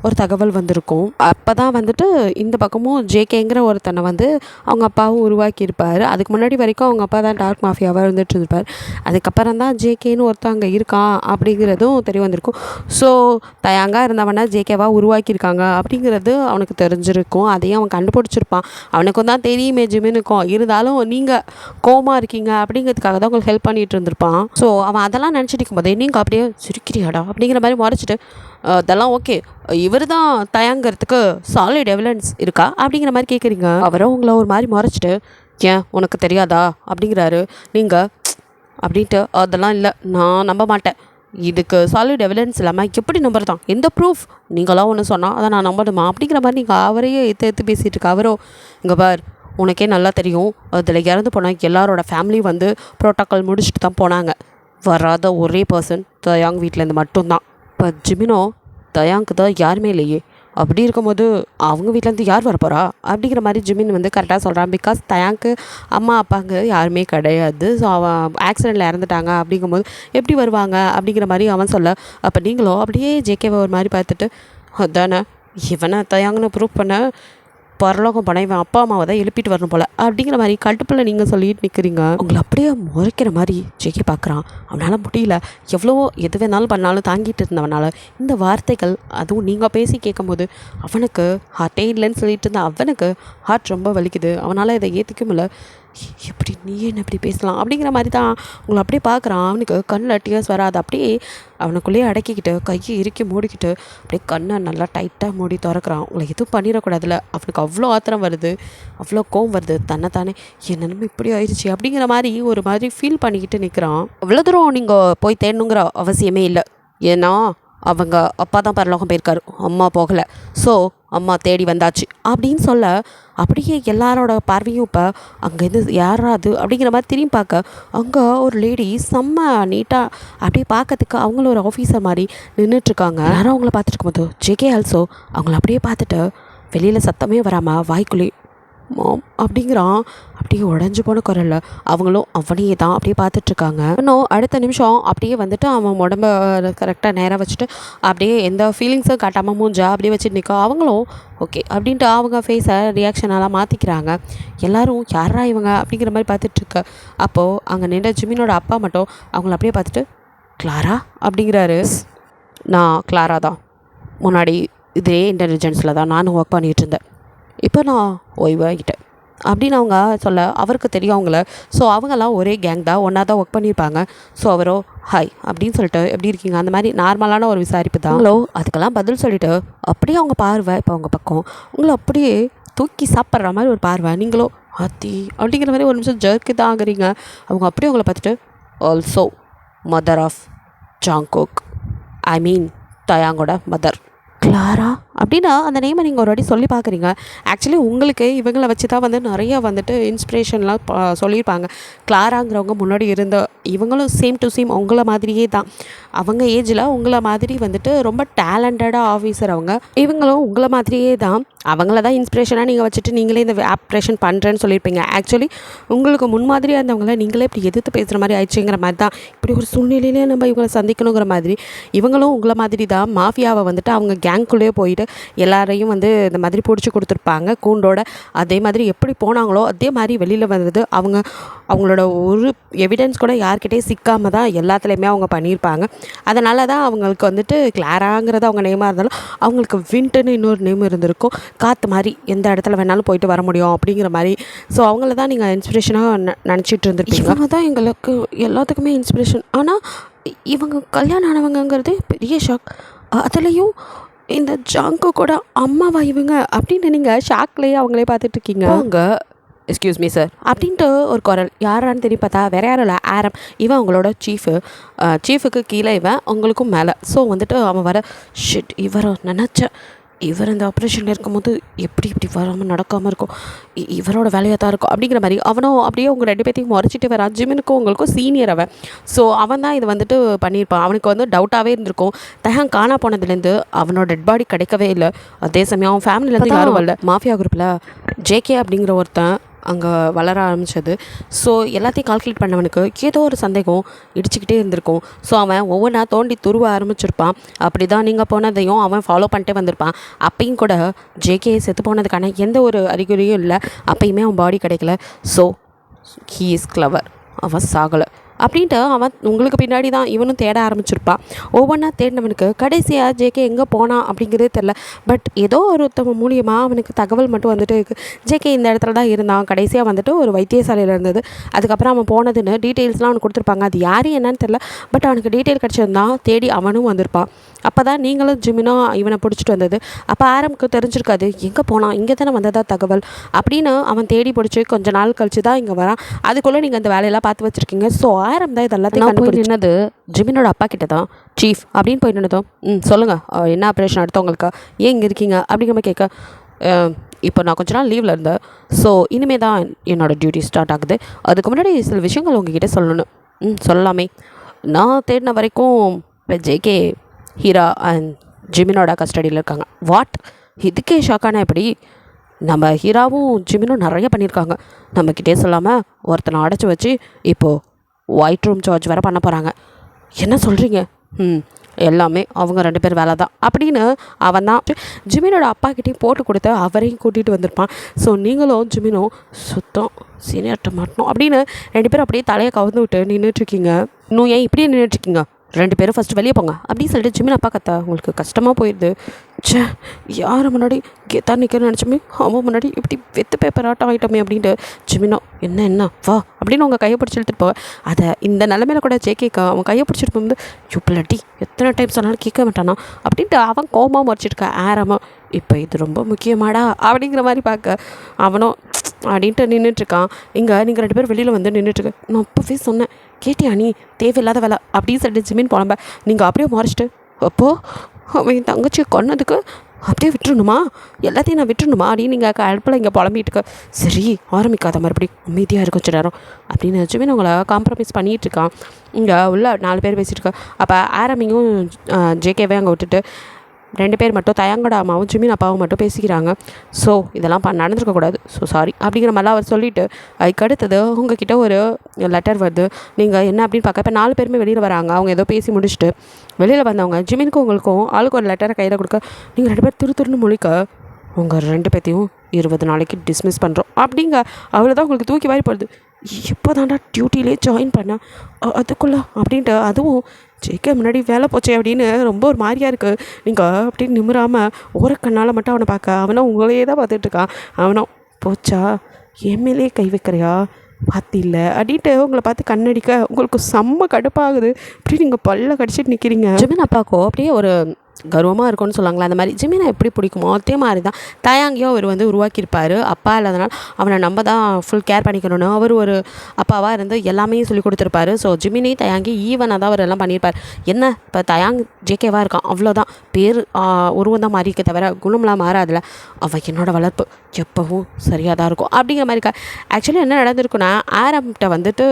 ஒரு தகவல் வந்திருக்கும். அப்போ தான் வந்துட்டு இந்த பக்கமும் ஜேகேங்கிற ஒருத்தனை வந்து அவங்க அப்பாவும் உருவாக்கியிருப்பார். அதுக்கு முன்னாடி வரைக்கும் அவங்க அப்பா தான் டார்க் மாஃபியாவாக இருந்துட்டு இருப்பார். அதுக்கப்புறம் தான் ஜேகேன்னு ஒருத்தன் அங்கே இருக்கான் அப்படிங்கிறதும் தெரிய வந்திருக்கும். ஸோ தயாங்காக இருந்தவனா ஜேகேவாக உருவாக்கியிருக்காங்க அப்படிங்கிறது அவனுக்கு தெரிஞ்சிருக்கும். அதையும் அவன் கண்டுபிடிச்சிருப்பான். அவனுக்கும் தான் தெரியுமே ஜிமினுக்கும். இருந்தாலும் நீங்கள் கோமா இருக்கீங்க அப்படிங்கிறதுக்காக தான் உங்களுக்கு ஹெல்ப் பண்ணிகிட்டு இருந்திருப்பான். ஸோ அவன் அதெல்லாம் நினச்சிட்டு இருக்கும்போதே நீங்கள் அப்படியே சிரிக்கிறியாடா அப்படிங்கிற மாதிரி முறைச்சிட்டு, அதெல்லாம் ஓகே, இவர் தான் தயாங்கிறதுக்கு சாலிட் எவிடன்ஸ் இருக்கா அப்படிங்கிற மாதிரி கேட்குறீங்க. அவரும் உங்களை ஒரு மாதிரி முறைச்சிட்டு, ஏன் உனக்கு தெரியாதா அப்படிங்கிறாரு. நீங்கள் அப்படின்ட்டு, அதெல்லாம் இல்லை, நான் நம்ப மாட்டேன், இதுக்கு சாலிட் எவிடன்ஸ் இல்லாமல் எப்படி நம்புறதான், எந்த ப்ரூஃப், நீங்களாம் ஒன்று சொன்னால் அதை நான் நம்பணுமா அப்படிங்கிற மாதிரி நீங்கள் அவரையே எடுத்து பேசிகிட்டு இருக்க. அவரோ, இங்கே பார், உனக்கே நல்லா தெரியும், அதில் இறந்து போனால் எல்லாரோட ஃபேமிலி வந்து ப்ரோட்டோக்கால் முடிச்சுட்டு தான் போனாங்க. வராத ஒரே பர்சன் தயாங் வீட்டிலேருந்து மட்டும்தான். இப்போ ஜிமினோ, தயாங்க்கு தான் யாருமே இல்லையே, அப்படி இருக்கும்போது அவங்க வீட்டிலேருந்து யார் வரப்போகிறா அப்படிங்கிற மாதிரி ஜிமின் வந்து கரெக்டாக சொல்கிறான். பிகாஸ் தயாங்க்கு அம்மா அப்பாங்க யாருமே கிடையாது. ஸோ அவன் ஆக்சிடெண்ட்டில் இறந்துட்டாங்க அப்படிங்கும்போது எப்படி வருவாங்க அப்படிங்கிற மாதிரி அவன் சொல்ல, அப்போ நீங்களும் அப்படியே ஜேகேவை ஒரு மாதிரி பார்த்துட்டு, அதானே இவனை தயாங்கன்னு ப்ரூவ் பண்ண பரலோகம் போனால் இவன் அப்பா அம்மாவை தான் எழுப்பிட்டு வரணும் போல் அப்படிங்கிற மாதிரி கட்டுப்பில் நீங்கள் சொல்லிட்டு நிற்கிறீங்க. உங்களை அப்படியே முறைக்கிற மாதிரி ஜெகி பார்க்குறான். அவனால் முடியல, எவ்வளவோ எது வேணாலும் பண்ணாலும் தாங்கிட்டு இருந்தவனால் இந்த வார்த்தைகள், அதுவும் நீங்கள் பேசி கேட்கும்போது அவனுக்கு ஹார்ட்டே இல்லைன்னு சொல்லிட்டு இருந்த அவனுக்கு ஹார்ட் ரொம்ப வலிக்குது. அவனால் இதை ஏற்றிக்க முடியல. எப்படி நீ என்ன இப்படி பேசலாம் அப்படிங்கிற மாதிரி தான் உங்களை அப்படியே பார்க்குறான். அவனுக்கு கண்ணில் டியர்ஸ் வராது. அப்படியே அவனுக்குள்ளேயே அடக்கிக்கிட்டு கையை இறுக்கி மூடிக்கிட்டு அப்படியே கண்ணை நல்லா டைட்டாக மூடி திறக்கிறான். உங்களை எதுவும் பண்ணிடக்கூடாதுல. அவனுக்கு அவ்வளோ ஆத்திரம் வருது, அவ்வளோ கோவம் வருது. தன்னைத்தானே என்னென்னமே இப்படி ஆயிடுச்சு அப்படிங்கிற மாதிரி ஒரு மாதிரி ஃபீல் பண்ணிக்கிட்டு நிற்கிறான். அவ்வளோ தூரம் நீங்கள் போய் தேடணுங்கிற அவசியமே இல்லை. ஏன்னா அவங்க அப்பா தான் பரலோகம் போயிருக்காரு, அம்மா போகலை. ஸோ அம்மா தேடி வந்தாச்சு அப்படின்னு சொல்ல, அப்படியே எல்லாரோட பார்வையும் இப்போ அங்கேருந்து யாராது அப்படிங்கிற மாதிரி திரும்பி பார்க்க, அங்கே ஒரு லேடி செம்ம நீட்டாக அப்படியே பார்க்கறதுக்கு அவங்களும் ஒரு ஆஃபீஸர் மாதிரி நின்றுட்டுருக்காங்க. யாரும் அவங்கள பார்த்துட்டு இருக்கும்போது ஜேகே ஆல்சோ அவங்கள அப்படியே பார்த்துட்டு வெளியில் சத்தமே வராமல் வாய்க்குள்ளே மாம் அப்படிங்கிறான். அப்படியே உடஞ்சி போன குரல்ல அவங்களும் அவனையே தான் அப்படியே பார்த்துட்ருக்காங்க. இன்னும் அடுத்த நிமிஷம் அப்படியே வந்துட்டு அவன் உடம்ப கரெக்டாக நேராக வச்சுட்டு அப்படியே எந்த ஃபீலிங்ஸும் காட்டாமல் மூஞ்சா அப்படியே வச்சுட்டு நிற்க, அவங்களும் ஓகே அப்படின்ட்டு அவங்க ஃபேஸை ரியாக்ஷனெல்லாம் மாற்றிக்கிறாங்க. எல்லோரும் யாரா இவங்க அப்படிங்கிற மாதிரி பார்த்துட்ருக்க. அப்போது அங்கே நின்ற ஜிமினோட அப்பா மட்டும் அவங்கள அப்படியே பார்த்துட்டு, கிளாரா அப்படிங்கிறாரு. நான் கிளாரா தான், முன்னாடி இதே இன்டெலிஜென்ஸில் தான் நானும் ஒர்க் பண்ணிகிட்டு இருந்தேன், இப்போ நான் ஓய்வாகிட்டேன் அப்படின்னு அவங்க சொல்ல, அவருக்கு தெரியும் அவங்கள. ஸோ அவங்கெல்லாம் ஒரே கேங் தான், ஒன்றா தான் ஒர்க் பண்ணியிருப்பாங்க. ஸோ அவரோ ஹாய் அப்படின்னு சொல்லிட்டு எப்படி இருக்கீங்க அந்த மாதிரி நார்மலான ஒரு விசாரிப்பு தான். அவங்களோ அதுக்கெல்லாம் பதில் சொல்லிவிட்டு அப்படியே அவங்க பார்வை இப்போ அவங்க பக்கம் உங்களை அப்படியே தூக்கி சாப்பிட்ற மாதிரி ஒரு பார்வை. நீங்களோ ஆத்தி அப்படிங்கிற மாதிரி ஒரு நிமிஷம் ஜர்க்கு தான் ஆகுறீங்க. அவங்க அப்படியே அவங்கள பார்த்துட்டு, ஆல்சோ மதர் ஆஃப் ஜாங்கோக், தயாங்கோட மதர் கிளாரா அப்படின்னா அந்த நேமை நீங்கள் ஒரு வாட்டி சொல்லி பார்க்குறீங்க. ஆக்சுவலி உங்களுக்கு இவங்களை வச்சு தான் வந்து நிறையா வந்துட்டு இன்ஸ்பிரேஷன்லாம் சொல்லியிருப்பாங்க. கிளாராங்கிறவங்க முன்னாடி இருந்த இவங்களும் சேம் டு சேம் உங்களை மாதிரியே தான். அவங்க ஏஜில் உங்களை மாதிரி வந்துட்டு ரொம்ப டேலண்டடாக ஆஃபீஸர் அவங்க. இவங்களும் உங்களை மாதிரியே தான். அவங்கள தான் இன்ஸ்பிரேஷனாக நீங்கள் வச்சுட்டு நீங்களே இந்த ஆப்ரேஷன் பண்ணுறேன்னு சொல்லியிருப்பீங்க. ஆக்சுவலி உங்களுக்கு முன்மாதிரியாக இருந்தவங்கள நீங்களே இப்படி எதிர்த்து பேசுகிற மாதிரி ஆயிடுச்சுங்கிற மாதிரி தான். இப்படி ஒரு சூழ்நிலையிலே நம்ம இவங்களை சந்திக்கணுங்கிற மாதிரி இவங்களும் உங்களை மாதிரி தான் மாஃபியாவை வந்துட்டு அவங்க கேங்குள்ளேயே போயிட்டு எல்லாரையும் வந்து இந்த மாதிரி பிடிச்சி கொடுத்துருப்பாங்க கூண்டோட. அதே மாதிரி எப்படி போனாங்களோ அதே மாதிரி வெளியில் வந்தது. அவங்களோட ஒரு எவிடன்ஸ் கூட யார்கிட்டையும் சிக்காமல் தான் எல்லாத்துலேயுமே அவங்க பண்ணியிருப்பாங்க. அதனால தான் அவங்களுக்கு வந்துட்டு கிளாராங்கிறது அவங்க நேமாக இருந்தாலும் அவங்களுக்கு விண்ட்டுன்னு இன்னொரு நேம் இருந்திருக்கும். காற்று மாதிரி எந்த இடத்துல வேணாலும் போயிட்டு வர முடியும் அப்படிங்கிற மாதிரி. ஸோ அவங்கள தான் நீங்கள் இன்ஸ்பிரேஷனாக நினச்சிட்டு இருந்திருப்பீங்க. இவங்க தான் எங்களுக்கு எல்லாத்துக்குமே இன்ஸ்பிரேஷன். ஆனால் இவங்க கல்யாணம் ஆனவங்கங்கிறது பெரிய ஷாக். அதுலேயும் இந்த ஜாங்கு கூட அம்மாவா இவங்க அப்படின்னு நீங்கள் ஷாக்லேயே அவங்களே பார்த்துட்ருக்கீங்க. அவங்க எக்ஸ்கியூஸ் மீ சார் அப்படின்ட்டு ஒரு குரல். யாரான்னு தெரியும் பார்த்தா வேற யாரும் இல்லை, ஆரம். இவன் அவங்களோட சீஃபுக்கு கீழே இவன் உங்களுக்கும் மேலே. ஸோ வந்துட்டு அவன் வர ஷிட் இவரை நினச்ச இவர் இந்த ஆப்ரேஷனில் இருக்கும்போது இப்படி வராமல் நடக்காமல் இருக்கும், இவரோட வேலையாக தான் இருக்கும் அப்படிங்கிற மாதிரி அவனும் அப்படியே உங்கள் 2 பேர்த்தையும் முறைச்சிட்டு வரான். ஜிமினுக்கும் உங்களுக்கும் சீனியர் அவன். ஸோ அவன் தான் இது வந்துட்டு பண்ணியிருப்பான். அவனுக்கு வந்து டவுட்டாகவே இருந்திருக்கும். தயாங் காணா போனதுலேருந்து அவனோட டெட் பாடி கிடைக்கவே இல்லை. அதே சமயம் அவன் ஃபேமிலியிலேருந்து யாரும் வரல. மாஃபியா குரூப்பில் ஜேகே அப்படிங்கிற ஒருத்தன் அங்கே வளர ஆரம்பித்தது. ஸோ எல்லாத்தையும் கால்குலேட் பண்ணவனுக்கு ஏதோ ஒரு சந்தேகம் இடிச்சுக்கிட்டே இருந்திருக்கும். ஸோ அவன் ஒவ்வொன்றா தோண்டி துருவ ஆரம்பிச்சிருப்பான். அப்படி தான் நீங்கள் போனதையும் அவன் ஃபாலோ பண்ணிட்டே வந்திருப்பான். அப்பையும் கூட ஜேகே செத்து போனதுக்கான எந்த ஒரு அறிகுறியும் இல்லை. அப்பயுமே அவன் பாடி கிடைக்கல. So he is clever. அவன் சாகலை அப்படின்ட்டு அவன் உங்களுக்கு பின்னாடி தான் இவனும் தேட ஆரம்பிச்சிருப்பான். ஒவ்வொன்றா தேடினவனுக்கு கடைசியாக ஜேகே எங்கே போனான் அப்படிங்கிறதே தெரில. பட் ஏதோ ஒருத்தவங்க மூலியமாக அவனுக்கு தகவல் மட்டும் வந்துட்டு இருக்குது. ஜேகே இந்த இடத்துல தான் இருந்தான். கடைசியாக வந்துட்டு ஒரு வைத்தியசாலையில் இருந்தது. அதுக்கப்புறம் அவன் போனதுன்னு டீட்டெயில்ஸ்லாம் அவனுக்கு கொடுத்துருப்பாங்க. அது யார் என்னன்னு தெரில. பட் அவனுக்கு டீட்டெயில் கிடச்சிருந்தான். தேடி அவனும் வந்திருப்பான். அப்போ தான் நீங்களும் ஜிமினும் இவனை பிடிச்சிட்டு வந்தது. அப்போ ஆரம்க்கு தெரிஞ்சிருக்காது எங்கே போனான், இங்கே தானே வந்ததா தகவல் அப்படின்னு அவன் தேடி பிடிச்சி கொஞ்ச நாள் கழிச்சு தான் இங்கே வரான். அதுக்குள்ளே நீங்கள் அந்த வேலையெல்லாம் பார்த்து வச்சுருக்கீங்க. ஸோ ஆரம் தான் இதெல்லாத்தையும் கண்டுபிடிச்சது. ஜிமினோட அப்பா கிட்ட தான் சீஃப் அப்படின்னு போய் நின்னதும் சொல்லுங்கள் என்ன ஆப்ரேஷன் அடுத்தவங்களுக்கு, ஏன் இங்கே இருக்கீங்க அப்படிங்கிற மாதிரி கேட்க, இப்போ நான் கொஞ்ச நாள் லீவில் இருந்தேன். ஸோ இனிமேல் தான் என்னோடய டியூட்டி ஸ்டார்ட் ஆகுது. அதுக்கு முன்னாடி சில விஷயங்கள் உங்ககிட்ட சொல்லணும். சொல்லலாமே. நான் தேடின வரைக்கும் ஜேகே ஹீரா அண்ட் ஜிமினோட கஸ்டடியில் இருக்காங்க. வாட்? இதுக்கே ஷாக்கான எப்படி? நம்ம ஹீராவும் ஜிமினும் நிறைய பண்ணியிருக்காங்க. நம்மக்கிட்டே சொல்லாமல் ஒருத்தனை அடைச்சி வச்சு இப்போது ஒயிட் ரூம் சார்ஜ் வேறு பண்ண போகிறாங்க. என்ன சொல்கிறீங்க? எல்லாமே அவங்க 2 பேர் வேலை தான் அப்படின்னு அவன் தான் ஜிமினோட அப்பாக்கிட்டையும் போட்டு கொடுத்து அவரையும் கூட்டிகிட்டு வந்திருப்பான். ஸோ நீங்களும் ஜிமினும் சுத்தம் சீனியர்ட்ட மாட்டணும் அப்படின்னு 2 பேரும் அப்படியே தலையை கவுந்து விட்டு நின்றுட்டுருக்கீங்க. இன்னும் ஏன் இப்படியே நின்றுட்டுருக்கீங்க? 2 பேரும் ஃபஸ்ட்டு வெளியே போங்க அப்படின்னு சொல்லிட்டு ஜிமின் அப்பா கத்த உங்களுக்கு கஷ்டமாக போயிடுது. சே, யார் முன்னாடி கெத்தா நிற்கிறேன்னு நினச்சோமே, அவன் முன்னாடி இப்படி வெத்து பேப்பர் ஆட்டம் ஆகிட்டோமே அப்படின்ட்டு ஜிமினோ என்ன வா அப்படின்னு அவங்க கையை பிடிச்சி எடுத்துகிட்டு போவேன். அதை இந்த நிலமையில கூட ஜேகேக்கா அவன் கையை பிடிச்சிட்டு போகும்போது யுப்பில்லாட்டி எத்தனை டைம் சொன்னாலும் கேட்க மாட்டானா அப்படின்ட்டு அவன் கோபமாக முறைச்சிருக்கா ஆரமா. இப்போ இது ரொம்ப முக்கியமாடா அப்படிங்கிற மாதிரி பார்க்க அவனும் அப்படின்ட்டு நின்றுட்டுருக்கான். இங்கே நீங்கள் 2 பேர் வெளியில் வந்து நின்றுட்டுருக்கு. நான் அப்போவே சொன்னேன் கேட்டியா நீ, தேவையில்லாத வேலை அப்படின்னு சொல்லிட்டு ஜிமின் புலம்ப நீங்கள் அப்படியே முறைச்சிட்டு அப்போது அவன் என் தங்கச்சியை கொன்னதுக்கு அப்படியே விட்டுருணுமா, எல்லாத்தையும் நான் விட்டுருணுமா அப்படின்னு நீங்கள் அடுப்பில் இங்கே புலம்பிட்டுருக்க. சரி ஆரம்பிக்காத, மறுபடியும் அமைதியாக இருக்கும் கொஞ்சம் நேரம் அப்படின்னு ஜிமின் அவங்கள காம்ப்ரமைஸ் பண்ணிகிட்ருக்கான். இங்கே உள்ள 4 பேர் பேசிகிட்டு அப்போ ஆரம்பிங்கும் ஜேகேவே அங்கே விட்டுட்டு 2 பேர் மட்டும் தயாங்கோட அம்மாவும் ஜிமின் அப்பாவும் மட்டும் பேசிக்கிறாங்க. ஸோ இதெல்லாம் நடந்துருக்கக்கூடாது, ஸோ சாரி அப்படிங்கிற மாதிரிலாம் அவர் சொல்லிவிட்டு அதுக்கு அடுத்தது உங்ககிட்ட ஒரு லெட்டர் வருது. நீங்கள் என்ன அப்படின்னு பார்க்க இப்போ 4 பேருமே வெளியில் வராங்க. அவங்க ஏதோ பேசி முடிச்சுட்டு வெளியில் வந்தவங்க ஜிமினுக்கும் உங்களுக்கும் ஆளுக்கு ஒரு லெட்டரை கையில் கொடுக்க நீங்கள் 2 பேர் திருன்னு முழிக்க உங்கள் 2 பேர்த்தையும் 20 நாளைக்கு டிஸ்மிஸ் பண்ணுறோம் அப்படிங்க. அவ்வளோதான் உங்களுக்கு தூக்கி வாரி போடுது. இப்போ தாண்டா டியூட்டிலே ஜாயின் பண்ணேன் அதுக்குள்ளே அப்படின்ட்டு அதுவும் ஜேகே முன்னாடி வேலை போச்சே அப்படின்னு ரொம்ப ஒரு மாதிரியாக இருக்குது. நீங்கள் அப்படின்னு நிமிராமல் ஓரக்கண்ணால் மட்டும் அவனை பார்க்க அவனும் உங்களையே தான் பார்த்துட்ருக்கான். அவனும் போச்சா எம்எல்ஏ கை வைக்கிறியா பார்த்தில்ல அப்படின்ட்டு உங்களை பார்த்து கண்ணடிக்க உங்களுக்கு செம்ம கடுப்பாகுது. அப்படி நீங்கள் பல்ல கடிச்சிட்டு நிற்கிறீங்க. ஜிமின் அப்பாக்கோ அப்படியே ஒரு கர்வமாக இருக்கும்னு சொல்லுவாங்களா, அந்த மாதிரி ஜிமினை எப்படி பிடிக்குமோ அதே மாதிரி தான் தயாங்கியும் அவர் வந்து உருவாக்கியிருப்பார். அப்பா இல்லாதனால அவனை நம்ம தான் ஃபுல் கேர் பண்ணிக்கணும்னு அவர் ஒரு அப்பாவாக இருந்து எல்லாமே சொல்லி கொடுத்துருப்பாரு. ஸோ ஜிமினி தயாங்கி ஈவனாக தான் அவர் எல்லாம் பண்ணியிருப்பார். என்ன இப்போ தயாங் ஜேகேவாக இருக்கான் அவ்வளோதான், பேர் உருவம் தான் மாறிக்க தவிர குணம்லாம் மாறாதில்ல. அவள் என்னோடய வளர்ப்பு எப்போவும் சரியாக தான் இருக்கும் அப்படிங்கிற மாதிரி இருக்கா. ஆக்சுவலி என்ன நடந்திருக்குன்னா ஆரம்பிட்ட வந்துட்டு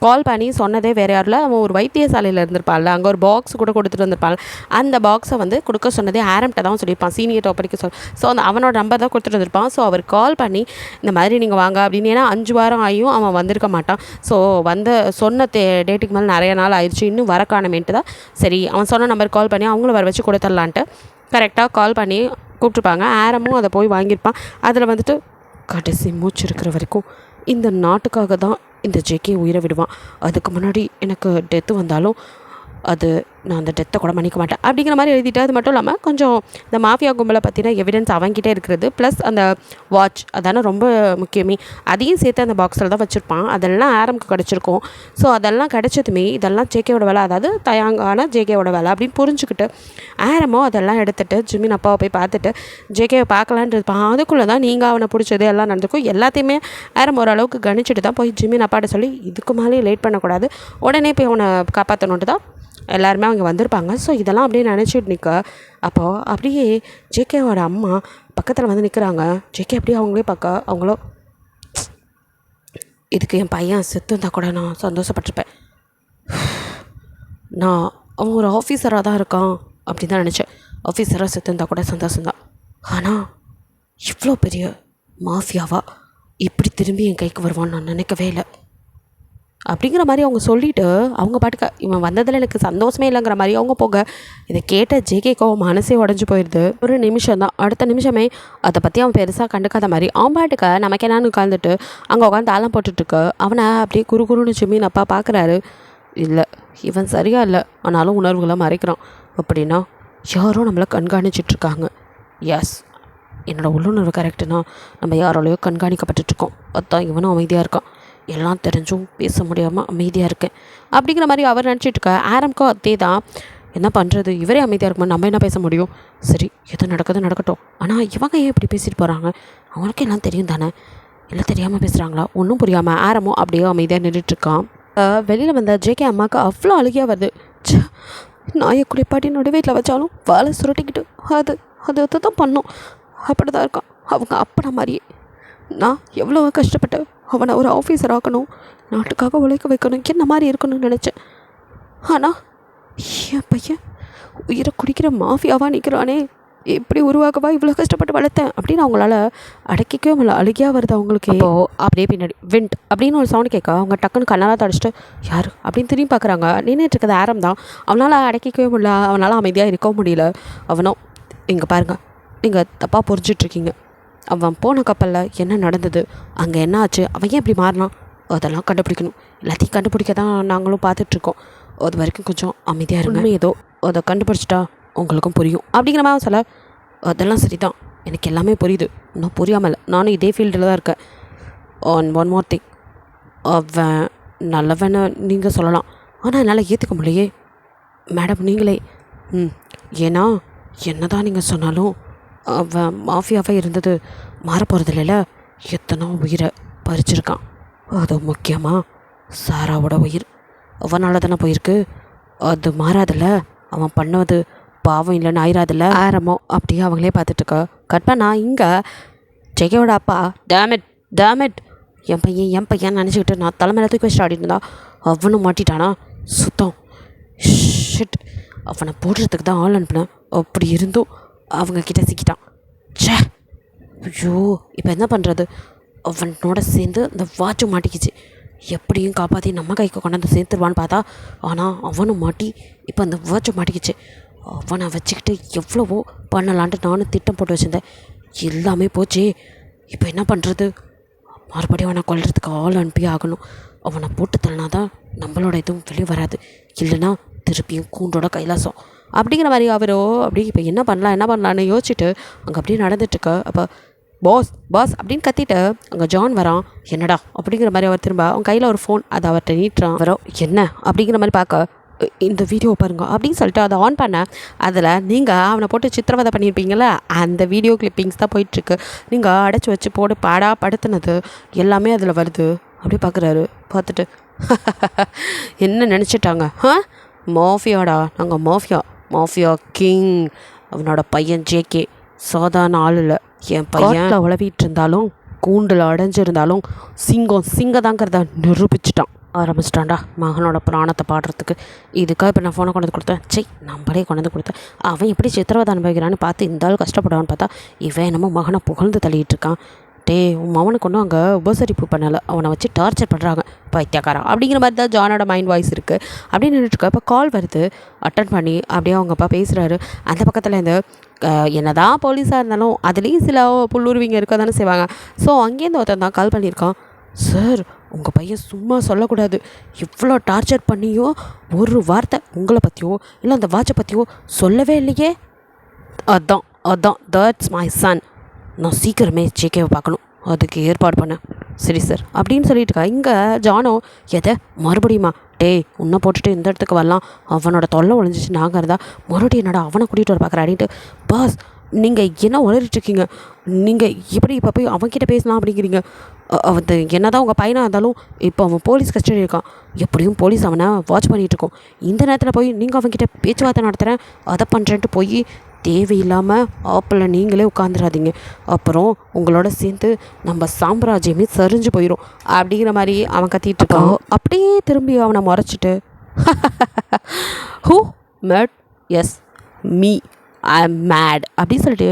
கால் பண்ணி சொன்னதே வேறு யாரில் அவன் ஒரு வைத்தியசாலையில் இருந்திருப்பாள். அங்கே ஒரு பாக்ஸ் கூட கொடுத்துட்டு வந்திருப்பாள். அந்த பாக்ஸை வந்து கொடுக்க சொன்னதே ஆரம்பிட்ட தான் சொல்லியிருப்பான். சீனியர் படிக்க ஸோ அந்த அவனோட நம்பர் தான் கொடுத்துட்டு வந்திருப்பான். ஸோ அவர் கால் பண்ணி இந்த மாதிரி நீங்கள் வாங்க அப்படின்னு, ஏன்னா 5 வாரம் ஆகியும் அவன் வந்திருக்க மாட்டான். ஸோ சொன்ன டேட்டுக்கு மேலே நிறைய நாள் ஆயிடுச்சு, இன்னும் வர காணமேன்ட்டு தான் சரி அவன் சொன்ன நம்பர் கால் பண்ணி அவங்கள வர வச்சு கொடுத்துடலான்ட்டு கரெக்டாக கால் பண்ணி கூப்பிட்ருப்பாங்க. ஆரமும் அதை போய் வாங்கியிருப்பான். அதில் வந்துட்டு கடைசி மூச்சு இருக்கிற வரைக்கும் இந்த நாட்டுக்காக தான் இந்த ஜேகே உயிரை விடுவான். அதுக்கு முன்னாடி எனக்கு டெத்து வந்தாலும் அது நான் அந்த டெத்தை கூட மன்னிக்க மாட்டேன் அப்படிங்கிற மாதிரி எழுதிட்டு, அது மட்டும் இல்லாமல் கொஞ்சம் இந்த மாஃபியா கும்பலை பற்றின எவிடன்ஸ் அவங்கிட்டே இருக்கிறது, ப்ளஸ் அந்த வாட்ச் அதான ரொம்ப முக்கியமே, அதையும் சேர்த்து அந்த பாக்ஸில் தான் வச்சுருப்பான். அதெல்லாம் ஆரம்க்கு கிடச்சிருக்கும். ஸோ அதெல்லாம் கிடச்சதுமே இதெல்லாம் ஜேகேவோட வேலை, அதாவது தயாங்கான ஜேகேவோட வேலை அப்படின்னு புரிஞ்சுக்கிட்டு ஆரமோ அதெல்லாம் எடுத்துகிட்டு ஜிமின் அப்பாவை போய் பார்த்துட்டு ஜேகேவை பார்க்கலான்ட்டு இருப்பான். அதுக்குள்ளே தான் நீங்கள் அவனை பிடிச்சது எல்லாம் நடந்திருக்கும். எல்லாத்தையுமே ஆரம் ஓரளவுக்கு கணிச்சிட்டு தான் போய் ஜிமின் அப்பாட்ட சொல்லி இதுக்கு மேலே லேட் பண்ணக்கூடாது, உடனே போய் அவனை காப்பாற்றணுன்ட்டு தான் எல்லாருமே அவங்க வந்திருப்பாங்க. ஸோ இதெல்லாம் அப்படியே நினச்சிட்டு நிற்க, அப்போது அப்படியே ஜேகேவோட அம்மா பக்கத்தில் வந்து நிற்கிறாங்க. ஜேகே அப்படியே அவங்களே பார்க்க, அவங்களோ இதுக்கு என் பையன் செத்து இருந்தால் கூட நான் சந்தோஷப்பட்டிருப்பேன், நான் அவன் ஒரு ஆஃபீஸராக தான் இருக்கான் அப்படின்னு தான் நினச்சேன், ஆஃபீஸராக செத்து இருந்தால் கூட சந்தோஷம்தான், ஆனால் இவ்வளோ பெரிய மாஃபியாவா இப்படி திரும்பி என் கைக்கு வருவான்னு நான் நினைக்கவே இல்லை அப்படிங்கிற மாதிரி அவங்க சொல்லிவிட்டு அவங்க பாட்டுக்க இவன் வந்ததில் எனக்கு சந்தோஷமே இல்லைங்கிற மாதிரி அவங்க போக, இதை கேட்ட ஜேகேக்கோ மனசே உடஞ்சி போயிடுது. ஒரு நிமிஷம் தான், அடுத்த நிமிஷமே அதை பற்றி அவன் பெருசாக கண்டுக்காத மாதிரி அவன் பாட்டுக்க நமக்கு என்னான்னு உட்காந்துட்டு அங்கே உட்காந்து தாளம் போட்டுட்ருக்கு. அவனை அப்படியே குறுன்னு ஜிமின் அப்பா பார்க்குறாரு. இல்லை இவன் சரியா இல்லை, ஆனாலும் உணர்வுகளை மறைக்கிறான் அப்படின்னா யாரோ நம்மளை கண்காணிச்சிட்ருக்காங்க. எஸ், என்னோடய உள்ளுணர்வு கரெக்டுனா நம்ம யாரோலையோ கண்காணிக்கப்பட்டுட்ருக்கோம். அதான் இவனும் அமைதியாக இருக்கான், எல்லாம் தெரிஞ்சும் பேச முடியாமல் அமைதியாக இருக்கேன் அப்படிங்கிற மாதிரி அவர் நினச்சிட்ருக்க. ஆரம்க்கும் அதே தான், என்ன பண்ணுறது, இவரே அமைதியாக இருக்கும்போது நம்ம என்ன பேச முடியும், சரி எது நடக்குது நடக்கட்டும், ஆனால் இவங்க ஏன் இப்படி பேசிட்டு போகிறாங்க, அவங்களுக்கு எல்லாம் தெரியும் தானே, இல்லை தெரியாமல் பேசுகிறாங்களா, ஒன்றும் புரியாமல் ஆரமும் அப்படியே அமைதியாக நின்றுட்டுருக்கான். வெளியில் வந்த ஜேகே அம்மாவுக்கு அவ்வளோ அழுகியாக வருது. நாயை குளிப்பாட்டி நடு வீட்டில் வச்சாலும் வாழை சுருட்டிக்கிட்டு அது தான் பண்ணோம், அப்படி தான் இருக்கான் அவங்க அப்பனா மாதிரியே. நான் எவ்வளோ கஷ்டப்பட்டேன், அவனை ஒரு ஆஃபீஸர் ஆக்கணும், நாட்டுக்காக உழைக்க வைக்கணும், என்ன மாதிரி இருக்கணும்னு நினச்சேன். ஆனால் என் பையன் உயிரை குடிக்கிற மாஃபியாவாக நிற்கிறானே, எப்படி உருவாகவா இவ்வளோ கஷ்டப்பட்டு வளர்த்தேன் அப்படின்னு அவங்களால அடக்கிக்கவே முடியல. அழுகியாக வருது அவங்களுக்கு. இப்போது அப்படியே பின்னாடி விண்ட் அப்படின்னு ஒரு சவுண்டு கேட்க அவங்க டக்குன்னு கண்ணால் தடிச்சிட்டு யார் அப்படின்னு திரும்பி பார்க்குறாங்க. நின்றுட்டு இருக்கிறது ஆரம் தான். அவனால் அடக்கிக்கவே முடியல, அவனால் அமைதியாக இருக்கவும் முடியல. அவனும் இங்கே பாருங்கள், நீங்கள் தப்பாக புரிஞ்சிட்ருக்கீங்க, அவன் போன கப்பலில் என்ன நடந்தது, அங்கே என்ன ஆச்சு, அவன் ஏன் இப்படி மாறினான், அதெல்லாம் கண்டுபிடிக்கணும், எல்லாத்தையும் கண்டுபிடிக்க தான் நாங்களும் பார்த்துட்ருக்கோம், அது வரைக்கும் கொஞ்சம் அமைதியாக இருங்க, ஏதோ அதை கண்டுபிடிச்சிட்டா உங்களுக்கும் புரியும் அப்படிங்கிற மாதிரி சொல்ல, அதெல்லாம் சரி தான், எனக்கு எல்லாமே புரியுது, இன்னும் புரியாமல் இல்லை, நானும் இதே ஃபீல்டில் தான் இருக்கேன். ஒன் மோர் திங், அவன் நல்லவன்னு நீங்கள் சொல்லலாம், ஆனால் என்னால் ஏற்றுக்க முடியலையே மேடம், நீங்களே ஏன்னா என்ன தான் நீங்கள் சொன்னாலும் அவன் மாஃபியாவாக இருந்தது மாறப்போகிறது இல்லைல்ல, எத்தனை உயிரை பறிச்சிருக்கான், அது முக்கியமாக சாராவோட உயிர் அவனால் தானே போயிருக்கு, அது மாறாதில்ல, அவன் பண்ணுவது பாவம் இல்லைன்னு ஆயிராதில்ல. ஆரமோ அப்படியே அவங்களே பார்த்துட்ருக்கா. கட்பனா இங்கே ஜெகேவோட அப்பா டேமிட் என் பையன் நினச்சிக்கிட்டு நான் தலைமையில தூக்கி வச்சுட்டு ஆடிட்டு இருந்தா அவனும் மாட்டிட்டானா, சுத்தம் ஷிட், அவனை போடுறதுக்கு தான் ஆள் அனுப்பினேன், அப்படி இருந்தும் அவங்க கிட்ட சிக்கிட்டான். ச்சே, ஐயோ இப்போ என்ன பண்ணுறது, அவனோட சேர்ந்து அந்த வாட்சும் மாட்டிக்கிச்சு, எப்படியும் காப்பாற்றி நம்ம கைக்கு கொண்டாந்து சேர்த்துருவான்னு பார்த்தா, ஆனால் அவனும் மாட்டி இப்போ அந்த வாட்சை மாட்டிக்கிச்சு. அவனை வச்சுக்கிட்டு எவ்வளவோ பண்ணலான்ட்டு நானும் திட்டம் போட்டு வச்சுருந்தேன், எல்லாமே போச்சு, இப்போ என்ன பண்ணுறது, மறுபடியும் அவனை கொல்றதுக்கு ஆள் அனுப்பி ஆகணும், அவனை போட்டு தள்ளினா தான் நம்மளோட இதுவும் வெளியே வராது, இல்லைன்னா திருப்பியும் கூண்டோட கைலாசம் அப்படிங்கிற மாதிரி அவரோ அப்படியே இப்போ என்ன பண்ணலான்னு யோசிச்சுட்டு அங்கே அப்படியே நடந்துட்டுருக்க. அப்போ பாஸ் அப்படின்னு கத்திட்டு அங்கே ஜான் வரான். என்னடா அப்படிங்கிற மாதிரி அவர் திரும்ப அவன் கையில் ஒரு ஃபோன், அதை அவர்கிட்ட நீட்டுறான். வரோம் என்ன அப்படிங்கிற மாதிரி பார்க்க, இந்த வீடியோ பாருங்க அப்படின்னு சொல்லிட்டு அதை ஆன் பண்ண, அதில் நீங்கள் அவனை போட்டு சித்திரவதை பண்ணியிருப்பீங்களே அந்த வீடியோ கிளிப்பிங்ஸ் தான் போயிட்டுருக்கு, நீங்கள் அடைச்சி வச்சு போட்டு படுத்துனது எல்லாமே அதில் வருது. அப்படி பார்க்குறாரு. பார்த்துட்டு என்ன நினச்சிட்டாங்க, மாஃபியாடா, நாங்கள் மாஃபியா கிங், அவனோட பையன் ஜேகே சாதாரண ஆள் இல்லை, என் பையன் உழவிட்டு இருந்தாலும் கூண்டில் அடைஞ்சிருந்தாலும் சிங்கதாங்கிறத நிரூபிச்சிட்டான், ஆரம்பிச்சிட்டான்டா மகனோட பிராணத்தை பாடுறதுக்கு. இதுக்காக இப்போ நான் ஃபோனை கொண்டு கொடுத்தேன், நம்மளே கொண்டு கொடுத்தேன், அவன் எப்படி சித்திரவதை அனுபவிக்கிறான்னு பார்த்து இந்த ஆள் கஷ்டப்படுவான்னு பார்த்தா இவன் என்னமோ மகனை புகழ்ந்து தள்ளிகிட்டு இருக்கான். உன் மகனுக்கு ஒன்றும் அங்கே உபசரிப்பு பண்ணலை, அவனை வச்சு டார்ச்சர் பண்ணுறாங்க பைத்தியக்காரா அப்படிங்கிற மாதிரி தான் ஜானோட மைண்ட் வாய்ஸ் இருக்குது. அப்படின்னு நின்றுட்டுருக்க இப்போ கால் வருது, அட்டன் பண்ணி அப்படியே அவங்க அப்பா பேசுகிறாரு. அந்த பக்கத்தில் இந்த என்னதான் போலீஸாக இருந்தாலும் அதுலேயும் சில புல்லுருவிங்க இருக்க தானே செய்வாங்க. ஸோ அங்கேருந்து ஒருத்தன் தான் கால் பண்ணியிருக்கான். சார், உங்கள் பையன் சும்மா சொல்லக்கூடாது, இவ்வளோ டார்ச்சர் பண்ணியோ ஒரு வார்த்தை உங்களை பற்றியோ இல்லை அந்த வாட்சை பற்றியோ சொல்லவே இல்லையே. அதான் அதான் தட்ஸ் மை சன். நான் சீக்கிரமே ஜேகேவை பார்க்கணும், அதுக்கு ஏற்பாடு பண்ணேன். சரி சார் அப்படின்னு சொல்லிட்டு இருக்கா. இங்கே ஜானோ, எதை மறுபடியுமா? டேய், உன்னை போட்டுட்டு இந்த இடத்துக்கு வரலாம், அவனோட தொல்லை ஒழிஞ்சிச்சு, நாங்கள் இருந்தால் மறுபடியும் என்னடா அவனை கூட்டிகிட்டு வர பார்க்குறேன் அப்படின்ட்டு. பாஸ், நீங்கள் என்ன உளறிட்டுருக்கீங்க? நீங்கள் எப்படி இப்போ போய் அவன்கிட்ட பேசலாம் அப்படிங்கிறீங்க? அவன் என்ன தான் உங்கள் பையனாக இருந்தாலும் இப்போ அவன் போலீஸ் கஸ்டடி இருக்கான். எப்படியும் போலீஸ் அவனை வாட்ச் பண்ணிகிட்ருக்கோம். இந்த நேரத்தில் போய் நீங்கள் அவன்கிட்ட பேச்சுவார்த்தை நடத்துகிறேன் அதை பண்ணுறேன்ட்டு போய் தேவையில்லாமல் ஆப்பில் நீங்களே உட்காந்துடாதீங்க. அப்புறம் உங்களோட சேர்ந்து நம்ம சாம்ராஜ்யமே சரிஞ்சு போயிடும் அப்படிங்கிற மாதிரி அவன் கத்திட்டு இருக்கான். அப்படியே திரும்பி அவனை முறைச்சிட்டு who mad? Yes me, I am mad அப்படின்னு சொல்லிட்டு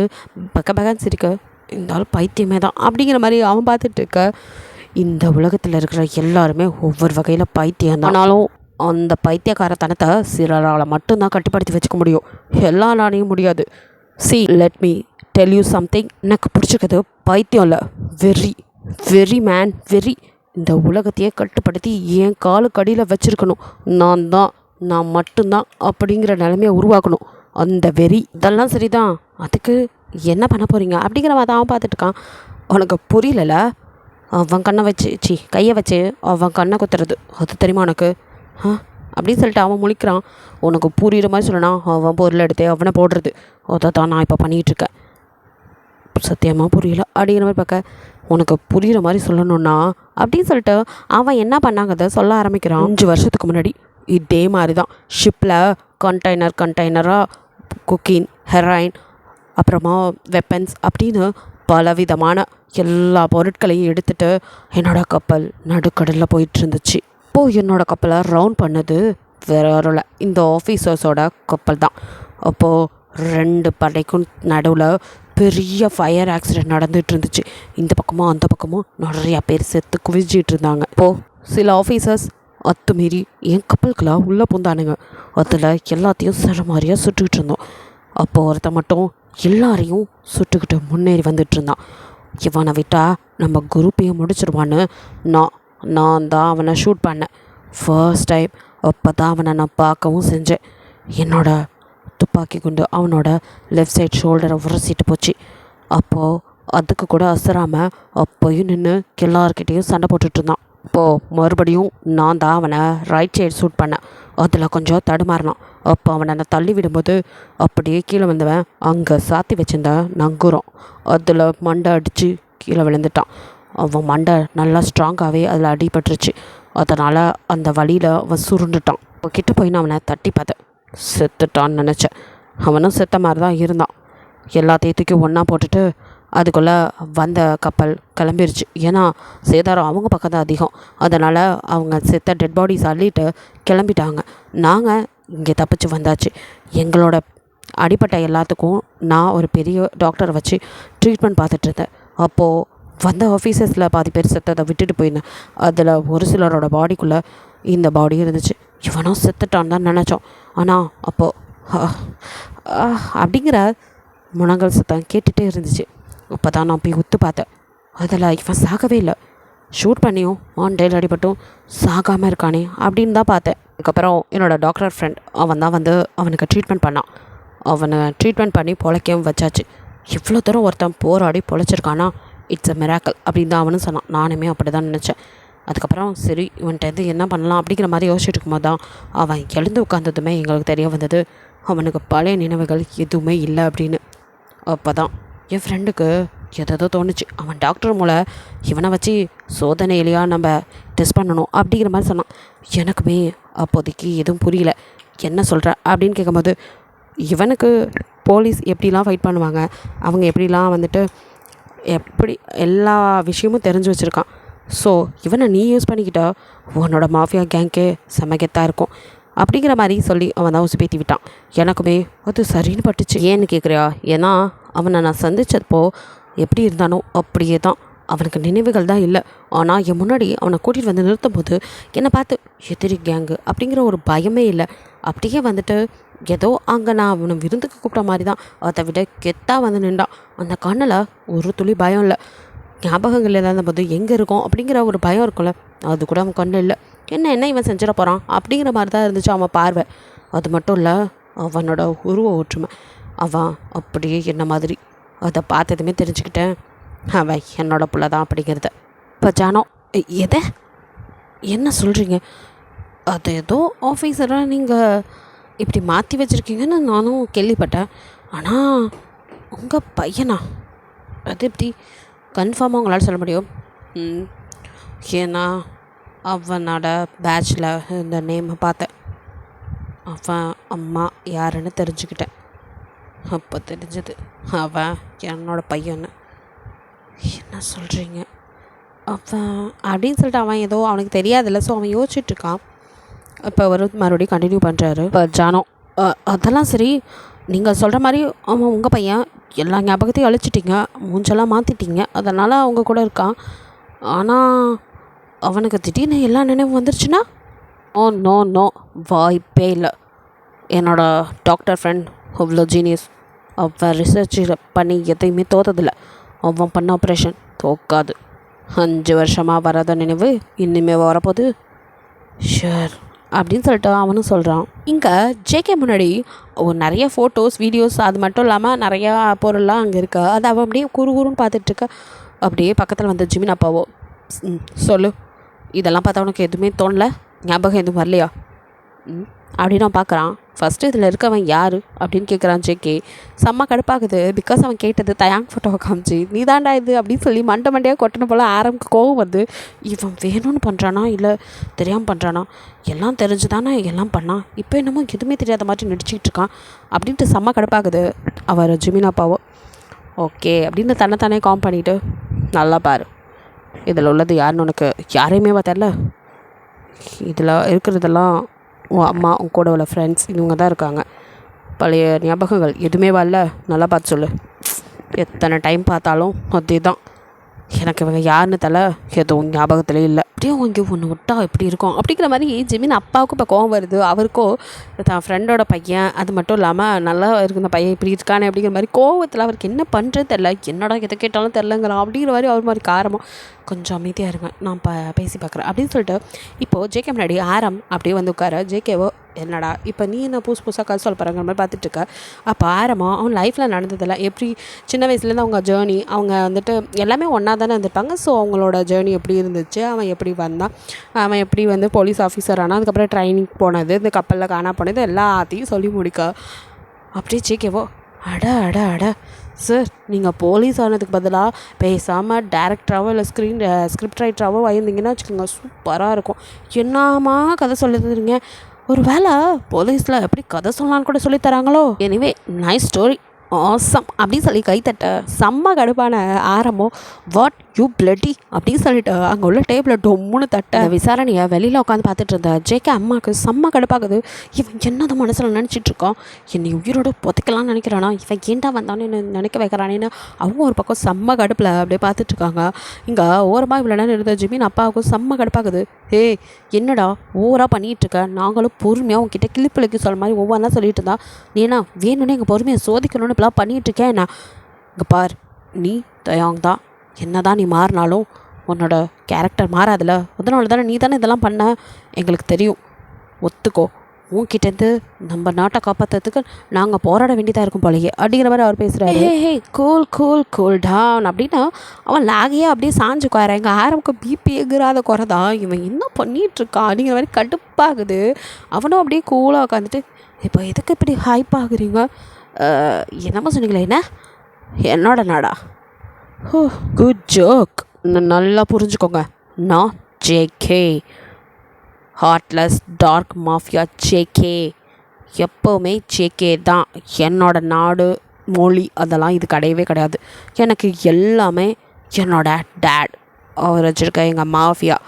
பக்கன்னு சிரிக்க, இந்த ஆள் பைத்தியமே தான் அப்படிங்கிற மாதிரி அவன் பார்த்துட்டு இருக்க. இந்த உலகத்தில் இருக்கிற எல்லாருமே ஒவ்வொரு வகையில் பைத்தியம் தான். ஆனாலும் அந்த பைத்தியக்காரத்தனத்தை சிலரால் மட்டும்தான் கட்டுப்படுத்தி வச்சுக்க முடியும், எல்லாராலையும் முடியாது. C, let me tell you something. எனக்கு பிடிச்சிருக்கிறது பைத்தியம் இல்லை, வெறி. வெறி மேன், வெறி. இந்த உலகத்தையே கட்டுப்படுத்தி என் காலுக்கு அடியில் வச்சுருக்கணும். நான் மட்டும்தான் அப்படிங்கிற நிலைமையை உருவாக்கணும். அந்த வெறி. இதெல்லாம் சரிதான், அதுக்கு என்ன பண்ண போகிறீங்க அப்படிங்கிற மாதிரி அவன் பார்த்துட்டுருக்கான். உனக்கு புரியல? அவன் கண்ணை வச்சு கையை வச்சு அவன் கண்ணை குத்துறது, அது தெரியுமா உனக்கு? அப்படின்னு சொல்லிட்டு அவன் முழிக்கிறான். உனக்கு புரிகிற மாதிரி சொல்லணும், அவன் பொருள் எடுத்து அவனை போடுறது, அதை தான் நான் இப்போ பண்ணிகிட்ருக்கேன். சத்தியமாக புரியல அப்படிங்கிற மாதிரி பார்க்க, உனக்கு புரிகிற மாதிரி சொல்லணுன்னா அப்படின்னு சொல்லிட்டு அவன் என்ன பண்ணாங்கதை சொல்ல ஆரம்பிக்கிறான். 5 வருஷத்துக்கு முன்னாடி இதே மாதிரி தான் ஷிப்பில் கண்டெய்னராக குக்கின், ஹெராயின், அப்புறமா வெப்பன்ஸ் அப்படின்னு பலவிதமான எல்லா பொருட்களையும் எடுத்துகிட்டு என்னோடய கப்பல் நடுக்கடலில் போயிட்டு இருந்துச்சு. அப்போது என்னோடய கப்பலை ரவுண்ட் பண்ணது வேற யாரும் இல்லை, இந்த ஆஃபீஸர்ஸோட கப்பல் தான். அப்போது 2 படைக்கும் நடுவில் பெரிய ஃபயர் ஆக்சிடெண்ட் நடந்துகிட்டு இருந்துச்சு. இந்த பக்கமும் அந்த பக்கமும் நிறையா பேர் செத்து குவிஞ்சிட்டு இருந்தாங்க. இப்போது சில ஆஃபீஸர்ஸ் அத்துமீறி என் கப்பலுக்குள்ள உள்ளே பூந்தானுங்க. அதில் எல்லாத்தையும் சில மாதிரியாக சுட்டுக்கிட்டு இருந்தோம். அப்போது ஒருத்த மட்டும் எல்லாரையும் சுட்டுக்கிட்டு முன்னேறி வந்துட்டு இருந்தான். இவனை விட்டால் நம்ம குரூப்பையும் முடிச்சிருவான்னு நான் தான் அவனை ஷூட் பண்ணேன் ஃபர்ஸ்ட் டைம். அப்போ தான் அவனை நான் பார்க்கவும் செஞ்சேன். என்னோட துப்பாக்கி குண்டு அவனோட லெஃப்ட் சைட் ஷோல்டரை உரசிட்டு போச்சு. அப்போது அதுக்கு கூட அசராமல் அப்போயும் நின்று எல்லார்கிட்டையும் சண்டை போட்டுட்டு இருந்தான். இப்போது மறுபடியும் நான் தான் அவனை ரைட் சைடு ஷூட் பண்ணேன். அதில் கொஞ்சம் தடுமாறினான். அப்போ அவனை நான் தள்ளி விடும்போது அப்படியே கீழே வந்தவன் அங்கே சாத்தி வச்சிருந்தேன் நங்குரம், அதில் மண்டை அடித்து கீழே விழுந்துட்டான். அவன் மண்டை நல்லா ஸ்ட்ராங்காகவே அதில் அடிபட்டுருச்சு. அதனால் அந்த வழியில் அவன் சுருண்டுட்டான். இப்போ கிட்ட போய் நான் அவனை தட்டி பார்த்தேன். செத்துட்டான்னு நினச்சேன். அவனும் செத்த மாதிரி தான் இருந்தான். எல்லாத்தையும் தூக்கி ஒன்றா போட்டுட்டு அதுக்குள்ளே வந்த கப்பல் கிளம்பிருச்சு. ஏன்னா சேதாரம் அவங்க பக்கம் தான் அதிகம். அதனால் அவங்க செத்த டெட் பாடிஸ் அள்ளிட்டு கிளம்பிட்டாங்க. நாங்கள் இங்கே தப்பிச்சு வந்தாச்சு. எங்களோட அடிப்பட்ட எல்லாத்துக்கும் நான் ஒரு பெரிய டாக்டரை வச்சு ட்ரீட்மெண்ட் பார்த்துட்டு இருந்தேன். அப்போது வந்த ஆஃபீஸர்ஸில் பாதி பேர் செத்ததை விட்டுட்டு போயிருந்தேன். அதில் ஒரு சிலரோட பாடிக்குள்ளே இந்த பாடி இருந்துச்சு. இவனும் செத்துட்டான் தான் நினச்சோம். ஆனால் அப்போது அப்படிங்கிற முனங்கல் சத்தம் கேட்டுகிட்டே இருந்துச்சு. அப்போ தான் நான் போய் ஒத்து பார்த்தேன். அதில் இவன் சாகவே இல்லை. ஷூட் பண்ணியும் டேல் அடிபட்டும் சாகாமல் இருக்கானே அப்படின்னு தான் பார்த்தேன். அதுக்கப்புறம் என்னோடய டாக்டர் ஃப்ரெண்ட் அவன் தான் வந்து அவனுக்கு ட்ரீட்மெண்ட் பண்ணான். அவனை ட்ரீட்மெண்ட் பண்ணி பொழைக்கவும் வச்சாச்சு. இவ்வளோ தூரம் ஒருத்தன் போராடி பொழைச்சிருக்கானா, இட்ஸ் அ மிராக்கல் அப்படின்னு தான் அவனும் சொன்னான். நானுமே அப்படி தான் நினச்சேன். அதுக்கப்புறம் சரி இவன்கிட்ட என்ன பண்ணலாம் அப்படிங்கிற மாதிரி யோசிச்சுட்டு இருக்கும்போது தான் அவன் எழுந்து உட்காந்ததுமே எங்களுக்கு தெரிய வந்தது அவனுக்கு பழைய நினைவுகள் எதுவுமே இல்லை அப்படின்னு. அப்போ தான் என் ஃப்ரெண்டுக்கு எதோ தோணுச்சு. அவன் டாக்டர் மூலம் இவனை வச்சு சோதனையிலையா நம்ம டெஸ்ட் பண்ணணும் அப்படிங்கிற மாதிரி சொன்னான். எனக்குமே அப்போதைக்கு எதுவும் புரியல. என்ன சொல்கிற அப்படின்னு கேட்கும்போது, இவனுக்கு போலீஸ் எப்படிலாம் ஃபைட் பண்ணுவாங்க, அவங்க எப்படிலாம் வந்துட்டு எப்படி எல்லா விஷயமும் தெரிஞ்சு வச்சுருக்கான். ஸோ இவனை நீ யூஸ் பண்ணிக்கிட்டா உன்னோட மாஃபியா கேங்கே செமகெத்தாக இருக்கும் அப்படிங்கிற மாதிரி சொல்லி அவன் தான் உசுப்பேற்றி விட்டான். எனக்குமே அது சரின்னு பட்டுச்சு. ஏன்னு கேட்குறியா? ஏன்னா அவனை நான் சந்தித்தப்போ எப்படி இருந்தானோ அப்படியே தான் அவனுக்கு நினைவுகள் தான் இல்லை. ஆனால் என் முன்னாடி அவனை கூட்டிகிட்டு வந்து நிறுத்தும் போது என்னை பார்த்து எதிரி கேங்கு அப்படிங்கிற ஒரு பயமே இல்லை. அப்படியே வந்துட்டு ஏதோ அங்கே நான் அவனை விருந்துக்கு கூப்பிட்ட மாதிரி தான், அதை விட கெத்தாக வந்து நின்றான். அந்த கண்ணில் ஒரு துளி பயம் இல்லை. ஞாபகங்கள் ஏதாவது போது எங்கே இருக்கும் அப்படிங்கிற ஒரு பயம் இருக்கும்ல, அது கூட அவன் கண்ணு இல்லை. என்ன இவன் செஞ்சிட போகிறான் அப்படிங்கிற மாதிரி தான் இருந்துச்சு அவன் பார்வை. அது மட்டும் இல்லை, அவனோட உருவ ஒற்றுமை. அவன் அப்படியே என்ன மாதிரி. அதை பார்த்ததுமே தெரிஞ்சுக்கிட்டேன் அவன் என்னோட புள்ள தான் அப்படிங்கிறத. இப்போ ஜானோ, எதை என்ன சொல்கிறீங்க? அது ஏதோ ஆஃபீஸராக நீங்கள் இப்படி மாற்றி வச்சுருக்கீங்கன்னு நானும் கேள்விப்பட்டேன். ஆனால் உங்கள் பையனா? அது எப்படி கன்ஃபார்மாக உங்களால் சொல்ல முடியும்? ஏன்னா அவனோட பேட்சில் இந்த நேமை பார்த்தேன். அவன் அம்மா யாருன்னு தெரிஞ்சுக்கிட்டேன். அப்போ தெரிஞ்சது அவன் என்னோடய பையன்னு. என்ன சொல்கிறீங்க? அவன் அப்படின்னு சொல்லிட்டு அவன் ஏதோ அவனுக்கு தெரியாதில்ல, ஸோ அவன் யோசிச்சுட்ருக்கான். இப்போ அவர் மறுபடியும் கண்டினியூ பண்ணுறாரு. இப்போ ஜானோ, அதெல்லாம் சரி, நீங்கள் சொல்கிற மாதிரி அவன் உங்கள் பையன். எல்லா ஞாபகத்தையும் அழிச்சிட்டிங்க, மூஞ்செல்லாம் மாற்றிட்டீங்க, அதனால் அவங்க கூட இருக்கான். ஆனால் அவனுக்கு திடீர்னு எல்லா நினைவும் வந்துருச்சுன்னா? ஓ நோ நோ, வாய்ப்பே இல்லை. என்னோடய டாக்டர் ஃப்ரெண்ட் அவ்வளோ ஜீனியஸ். அவன் ரிசர்ச் பண்ணி எதையுமே தோற்றதில்லை. அவன் பண்ண ஆப்ரேஷன் தோக்காது. 5 வருஷமாக வராத நினைவு இனிமேல் வரப்போகுது ஷர் அப்படின்னு சொல்லிட்டு அவனும் சொல்கிறான். இங்கே ஜேகே முன்னாடி நிறைய ஃபோட்டோஸ் வீடியோஸ் அது மட்டும் இல்லாமல் நிறையா பொருள்லாம் அங்கே இருக்கா. அது அவன் அப்படியே குறுன்னு பார்த்துட்ருக்க. அப்படியே பக்கத்தில் வந்து ஜிமின் அப்பாவோ, சொல்லு, இதெல்லாம் பார்த்தா உனக்கு எதுவுமே தோணல? ஞாபகம் எதுவும் வரலையா? அப்படின்னு அவன் பார்க்குறான். ஃபஸ்ட்டு இதில் இருக்கவன் யார் அப்படின்னு கேட்குறான் ஜேகே. செம்ம கடுப்பாகுது. பிகாஸ் அவன் கேட்டது தயாங் ஃபோட்டோவை காமிச்சு, நீ தாண்டா இது அப்படின்னு சொல்லி மண்டையாக கொட்டின போல் ஆரம்புக்கு கோவம் வந்து, இவன் வேணும்னு பண்ணுறானா இல்லை தெரியாமல் பண்ணுறானா? எல்லாம் தெரிஞ்சு தானே எல்லாம் பண்ணான், இப்போ என்னமோ எதுவுமே தெரியாத மாதிரி நடிச்சிக்கிட்டு இருக்கான் அப்படின்ட்டு செம்ம கடுப்பாகுது அவர் ஜிமின் அப்பாவோ. ஓகே அப்படின்னு தன்னைத்தானே காம் பண்ணிவிட்டு, நல்லா பாரு, இதில் உள்ளது யாருன்னு உனக்கு யாரையுமே தெரில. இதில் இருக்கிறதெல்லாம் உன் அம்மா, உன் கூட உள்ள ஃப்ரெண்ட்ஸ், இவங்க தான் இருக்காங்க. பழைய ஞாபகங்கள் எதுவுமே வரல? நல்லா பார்த்து சொல்லு. எத்தனை டைம் பார்த்தாலும் அதே தான். எனக்கு இவங்க யாருன்னு தலை எதுவும் ஞாபகத்திலே இல்லை. அப்படியே இங்கே ஒன்று விட்டா எப்படி இருக்கும் அப்படிங்கிற மாதிரி ஜிமின் அப்பாவுக்கும் இப்போ கோவம் வருது. அவருக்கோ தான் ஃப்ரெண்டோட பையன், அது மட்டும் இல்லாமல் நல்லா இருக்கிற பையன் இப்படி இருக்கானே அப்படிங்கிற மாதிரி கோவத்தில் அவருக்கு என்ன பண்ணுறது தெரில. என்னடா எதை கேட்டாலும் தெரிலங்கிறான் அப்படிங்கிற மாதிரி அவர் மாதிரி காரமாக, கொஞ்சம் அமைதியாக இருங்க, நான் பேசி பார்க்குறேன் அப்படின்னு சொல்லிட்டு இப்போது ஜேகே முன்னாடி ஆரம் அப்படியே வந்து உட்கார. ஜேகேவோ, என்னடா இப்போ நீ என்ன புதுசாக கதை சொல்ல போகிறாங்கிற மாதிரி பார்த்துட்ருக்க. அப்போ ஆரமா அவன் லைஃப்பில் நடந்ததில்ல, எப்படி சின்ன வயசுலேருந்து அவங்க ஜேர்னி, அவங்க வந்துட்டு எல்லாமே ஒன்றா தானே இருந்திருப்பாங்க. ஸோ அவங்களோட ஜேர்னி எப்படி இருந்துச்சு, அவன் எப்படி வந்தான், அவன் எப்படி வந்து போலீஸ் ஆஃபீஸர் ஆனால் அதுக்கப்புறம் ட்ரைனிங் போனது, இந்த கப்பலில் காணா போனது எல்லாத்தையும் சொல்லி முடிக்க. அப்படியே ஜேகேவோ, அட அட அட சார், நீங்கள் போலீஸ் ஆனதுக்கு பதிலாக பேசாமல் டேரக்டராகவோ இல்லை ஸ்கிரிப்ட் ரைட்டராகவோ வந்திங்கன்னா வச்சுக்கோங்க, சூப்பராக இருக்கும். என்னமா கதை சொல்லிடுறீங்க? ஒரு வேளை போலீஸில் எப்படி கதை சொல்லலான்னு கூட சொல்லித்தராங்களோ. எனிவே நைஸ் ஸ்டோரி, ஆசம் அப்படின்னு சொல்லி கைத்தட்ட செம்ம கடுப்பான ஆரம்பம். வாட் யூ பிளட்டி அப்படின்னு சொல்லிட்டு அங்கே உள்ள டேபிளை டொம்முன்னு தட்ட விசாரணையை வெளியில் உட்காந்து பார்த்துட்டு இருந்த ஜேகே அம்மாவுக்கு செம்ம கடுப்பாகுது. இவன் என்னது மனசில் நினச்சிட்ருக்கான், என்னை உயிரோடு புதைக்கலான்னு நினைக்கிறானா, இவன் ஏண்டா வந்தானு நினைக்க வைக்கிறானேன்னு அவங்க ஒரு பக்கம் செம்ம கடுப்பில் அப்படியே பார்த்துட்ருக்காங்க. இங்கே ஓரமாக இவ்வளோ நேரம் இருந்த ஜிமின் அப்பாவுக்கும் செம்ம கடுப்பாகுது. ஏய் என்னடா ஓவராக பண்ணிகிட்ருக்க, நாங்களும் பொறுமையாக உங்ககிட்ட கிளிப்பிள்ளைக்கு சொல்கிற மாதிரி ஒவ்வொன்றா சொல்லிட்டு இருந்தா, நீ என்ன வேணும்னே எங்கள் பொறுமையை சோதிக்கணும்னு இப்பெல்லாம் பண்ணிகிட்ருக்கேன். என்ன இங்கே பார், நீ தயாங் தான், என்ன தான் நீ மாறினாலும் உன்னோட கேரக்டர் மாறாதில்ல, அதனால தானே நீ தானே இதெல்லாம் பண்ண, எங்களுக்கு தெரியும், ஒத்துக்கோ. உன்கிட்டேருந்து நம்ம நாட்டை காப்பாற்றுறதுக்கு நாங்கள் போராட வேண்டியதாக இருக்கும் போலையே அப்படிங்கிற மாதிரி அவர் பேசுகிறாரு. Hey cool cool cool down அப்படின்னு அவன் லாகையாக அப்படியே சாஞ்சு குறைய. எங்கள் ஆரம்புக்கு பிபி எகுறாத குறை தான், இவன் என்ன பண்ணிகிட்ருக்கான் அப்படிங்கிற மாதிரி கடுப்பாகுது. அவனும் அப்படியே கூலாக உட்காந்துட்டு, இப்போ எதுக்கு இப்படி ஹைப் ஆகுறீங்க, என்னம்மா சொன்னீங்களே, என்ன என்னோட நாடா? ஓ குட் ஜோக், நல்லா புரிஞ்சுக்கோங்க, நான் JK, heartless dark mafia JK, எப்போவுமே ஜேகே தான். என்னோட நாடு, மொழி அதெல்லாம் இது கிடையவே கிடையாது. எனக்கு எல்லாமே என்னோட டேட் அவர் வச்சுருக்க எங்கள் மாஃபியா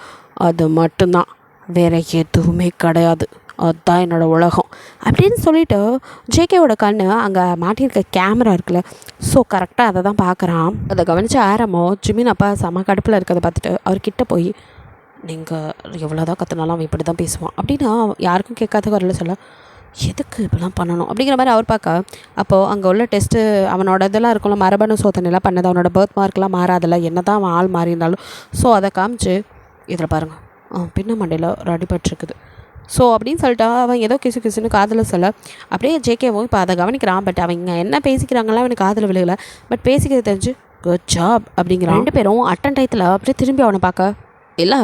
அது மட்டும்தான், வேறு எதுவுமே கிடையாது அதுதான் என்னோடய உலகம் அப்படின்னு சொல்லிவிட்டு ஜேகேவோட கண்ணு அங்கே மாட்டியிருக்க கேமரா இருக்குல்ல, ஸோ கரெக்டாக அதை தான் பார்க்குறான். அதை கவனித்து ஆரம்போ ஜிமின் அப்பா செம கடுப்பில் இருக்கிறத பார்த்துட்டு அவர்கிட்ட போய், நீங்கள் எவ்வளோ தான் கற்றுனாலும் அவன் இப்படி தான் பேசுவான் அப்படின்னா யாருக்கும் கேட்காத குரலில் சொல்ல, எதுக்கு இப்படிலாம் பண்ணணும் அப்படிங்கிற மாதிரி அவர் பார்க்க, அப்போது அங்கே உள்ள டெஸ்ட்டு அவனோட இதெல்லாம் இருக்கும்ல, மரபணு சோதனைலாம் பண்ணது, அவனோட பர்த் மார்க்லாம் மாறாதில்ல, என்ன தான் அவன் ஆள் மாறி இருந்தாலும். ஸோ அதை காமிச்சு, இதில் பாருங்கள் பின்ன மண்டையில் ஒரு அடிபட்டுருக்குது. ஸோ அப்படின்னு சொல்லிட்டு அவன் ஏதோ கிசுன்னு காதில் சொல்ல, அப்படியே ஜேகேவும் இப்போ அதை கவனிக்கிறான். பட் அவங்க என்ன பேசிக்கிறாங்கலாம் அவனுக்கு காதில் விழுகலை. பட் பேசிக்கிறது தெரிஞ்சு குட் ஜாப் அப்படிங்கிறான். 2 பேரும் அட்டன் டயத்தில் அப்படியே திரும்பி அவனை பார்க்க, இல்லை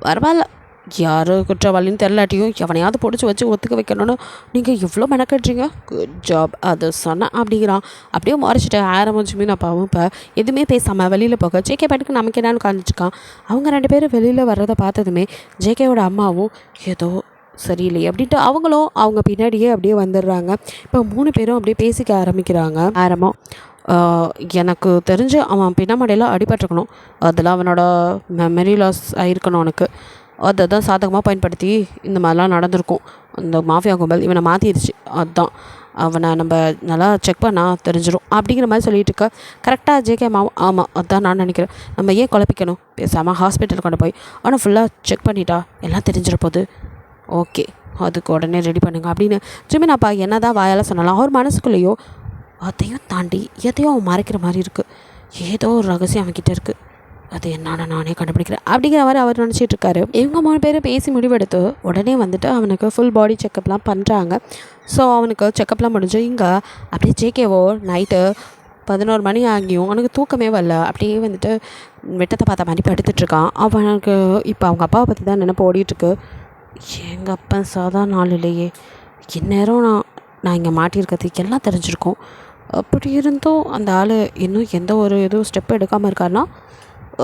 பரவாயில்ல, யார் குற்றவாளின்னு தெரிலாட்டியும் எவனையாவது பிடிச்சி வச்சு ஒத்துக்க வைக்கணும்னு நீங்கள் இவ்வளோ மெனக்கட்டுறீங்க, குட் ஜாப் அது சொன்னேன் அப்படிங்கிறான். அப்படியே மறைச்சிட்டு ஆரம்பிச்சுமே அப்பாவும் இப்போ எதுவுமே பேசாமல் வெளியில் போக, ஜேகே பாட்டுக்கு நமக்கு என்னன்னு காமிச்சிருக்கான். அவங்க 2 பேரும் வெளியில் வர்றதை பார்த்ததுமே ஜேகேவோட அம்மாவும் ஏதோ சரியில்லை அப்படின்ட்டு அவங்களும் அவங்க பின்னாடியே அப்படியே வந்துடுறாங்க. இப்போ 3 பேரும் அப்படியே பேசிக்க ஆரம்பிக்கிறாங்க. எனக்கு தெரிஞ்சு அவன் பின்னமடையில் அடிபட்டிருக்கணும், அதில் அவனோட மெமரி லாஸ் ஆகிருக்கணும், அவனுக்கு அதை தான் சாதகமாக பயன்படுத்தி இந்த மாதிரிலாம் நடந்திருக்கும். இந்த மாஃபியா கும்பல் இவனை மாற்றிடுச்சு, அதுதான் அவனை நம்ம நல்லா செக் பண்ணால் தெரிஞ்சிடும் அப்படிங்கிற மாதிரி சொல்லிகிட்டு இருக்க. கரெக்டாக ஜேகே ஆமாம் அதுதான் நான் நினைக்கிறேன், நம்ம ஏன் குழப்பிக்கணும், பேசாமல் ஹாஸ்பிட்டல் கொண்டு போய் ஆனால் ஃபுல்லாக செக் பண்ணிட்டா எல்லாம் தெரிஞ்சிட போகுது, ஓகே அதுக்கு உடனே ரெடி பண்ணுங்க அப்படின்னு ஜிமின் அப்பா என்ன தான் வாயால் சொன்னாலும் அவர் மனசுக்குள்ளேயோ அதையும் தாண்டி எதையும் அவன் மறைக்கிற மாதிரி இருக்குது, ஏதோ ஒரு ரகசியம் அவன்கிட்ட இருக்குது, அது என்னன்னு நானே கண்டுபிடிக்கிறேன் அப்படிங்கிற மாதிரி அவர் நினச்சிட்டு இருக்காரு. இவங்க 3 பேர் பேசி முடிவெடுத்து உடனே வந்துட்டு அவனுக்கு ஃபுல் பாடி செக்கப்லாம் பண்ணுறாங்க. ஸோ அவனுக்கு செக்கப்லாம் முடிஞ்சு இங்கே அப்படியே ஜேகேவோ நைட்டு 11 மணி ஆகியும் அவனுக்கு தூக்கமே வரல, அப்படியே வந்துட்டு வெட்டத்தை பார்த்த மாதிரி படுத்துட்ருக்கான். அவனுக்கு இப்போ அவங்க அப்பாவை பற்றி தான் நினைப்பு ஓடிட்டுருக்கு. எங்கள் அப்பா சாதாரண ஆள் இல்லையே, இந்நேரம் நான் இங்கே மாட்டியிருக்கிறதுக்கு எல்லாம் தெரிஞ்சிருக்கோம், அப்படி இருந்தும் அந்த ஆள் இன்னும் எந்த ஒரு இதுவும் ஸ்டெப் எடுக்காமல் இருக்காருன்னா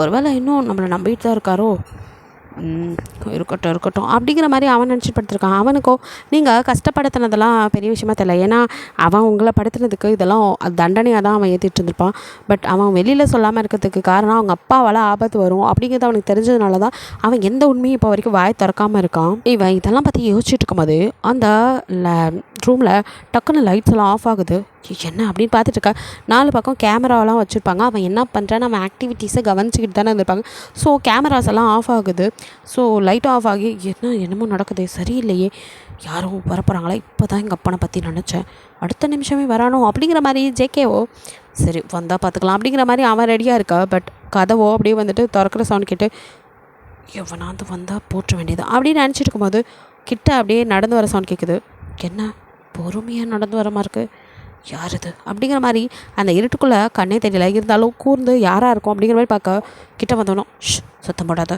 ஒருவேளை இன்னும் நம்மளை நம்பிட்டு தான் இருக்காரோ, இருக்கட்டும் அப்படிங்கிற மாதிரி அவன் நினச்சிட்டு படுத்திருக்கான். அவனுக்கோ நீங்கள் கஷ்டப்படுத்தினதெல்லாம் பெரிய விஷயமா தெரியல, ஏன்னா அவன் உங்களை படுத்துனதுக்கு இதெல்லாம் தண்டனையாக தான் அவன் ஏற்றிட்டு இருந்திருப்பான். பட் அவன் வெளியில் சொல்லாமல் இருக்கிறதுக்கு காரணம் அவங்க அப்பாவால் ஆபத்து வரும் அப்படிங்கிறது அவனுக்கு தெரிஞ்சதுனால தான் அவன் எந்த உண்மையும் இப்போ வரைக்கும் வாய் திறக்காமல் இருக்கான். இவன் இதெல்லாம் பற்றி யோசிச்சுட்டு இருக்கும்போது அந்த ரூமில் டக்குன்னு லைட்ஸ் எல்லாம் ஆஃப் ஆகுது. என்ன அப்படின்னு பார்த்துட்டு இருக்கா, 4 பக்கம் கேமராவெலாம் வச்சுருப்பாங்க. அவன் என்ன பண்ணுறான்னு அவன் ஆக்டிவிட்டீஸை கவனிச்சிக்கிட்டு தானே இருந்திருப்பாங்க. ஸோ கேமராஸ் எல்லாம் ஆஃப் ஆகுது. ஸோ லைட்டும் ஆஃப் ஆகி என்னமோ நடக்குது, சரியில்லையே, யாரும் வரப்போகிறாங்களா, இப்போ தான் எங்கள் அப்பனை பற்றி நினச்சேன், அடுத்த நிமிஷமே வரானோ அப்படிங்கிற மாதிரி ஜேகேவோ சரி வந்தால் பார்த்துக்கலாம் அப்படிங்கிற மாதிரி அவன் ரெடியாக இருக்கா. பட் கதவோ அப்படியே வந்துட்டு திறக்கிற சவுண்ட் கேட்டு எவனாவது வந்தால் போற்ற வேண்டியது அப்படின்னு நினச்சிட்டு இருக்கும்போது கிட்ட அப்படியே நடந்து வர சவுண்ட் கேட்குது. என்ன பொறுமையாக நடந்து வர மாதிரி இருக்குது, யார் இது அப்படிங்கிற மாதிரி அந்த இருட்டுக்குள்ளே கண்ணே தெரியல, இருந்தாலும் கூர்ந்து யாராக இருக்கும் அப்படிங்கிற மாதிரி பார்க்க கிட்ட வந்தோம். சத்தம் போடாத,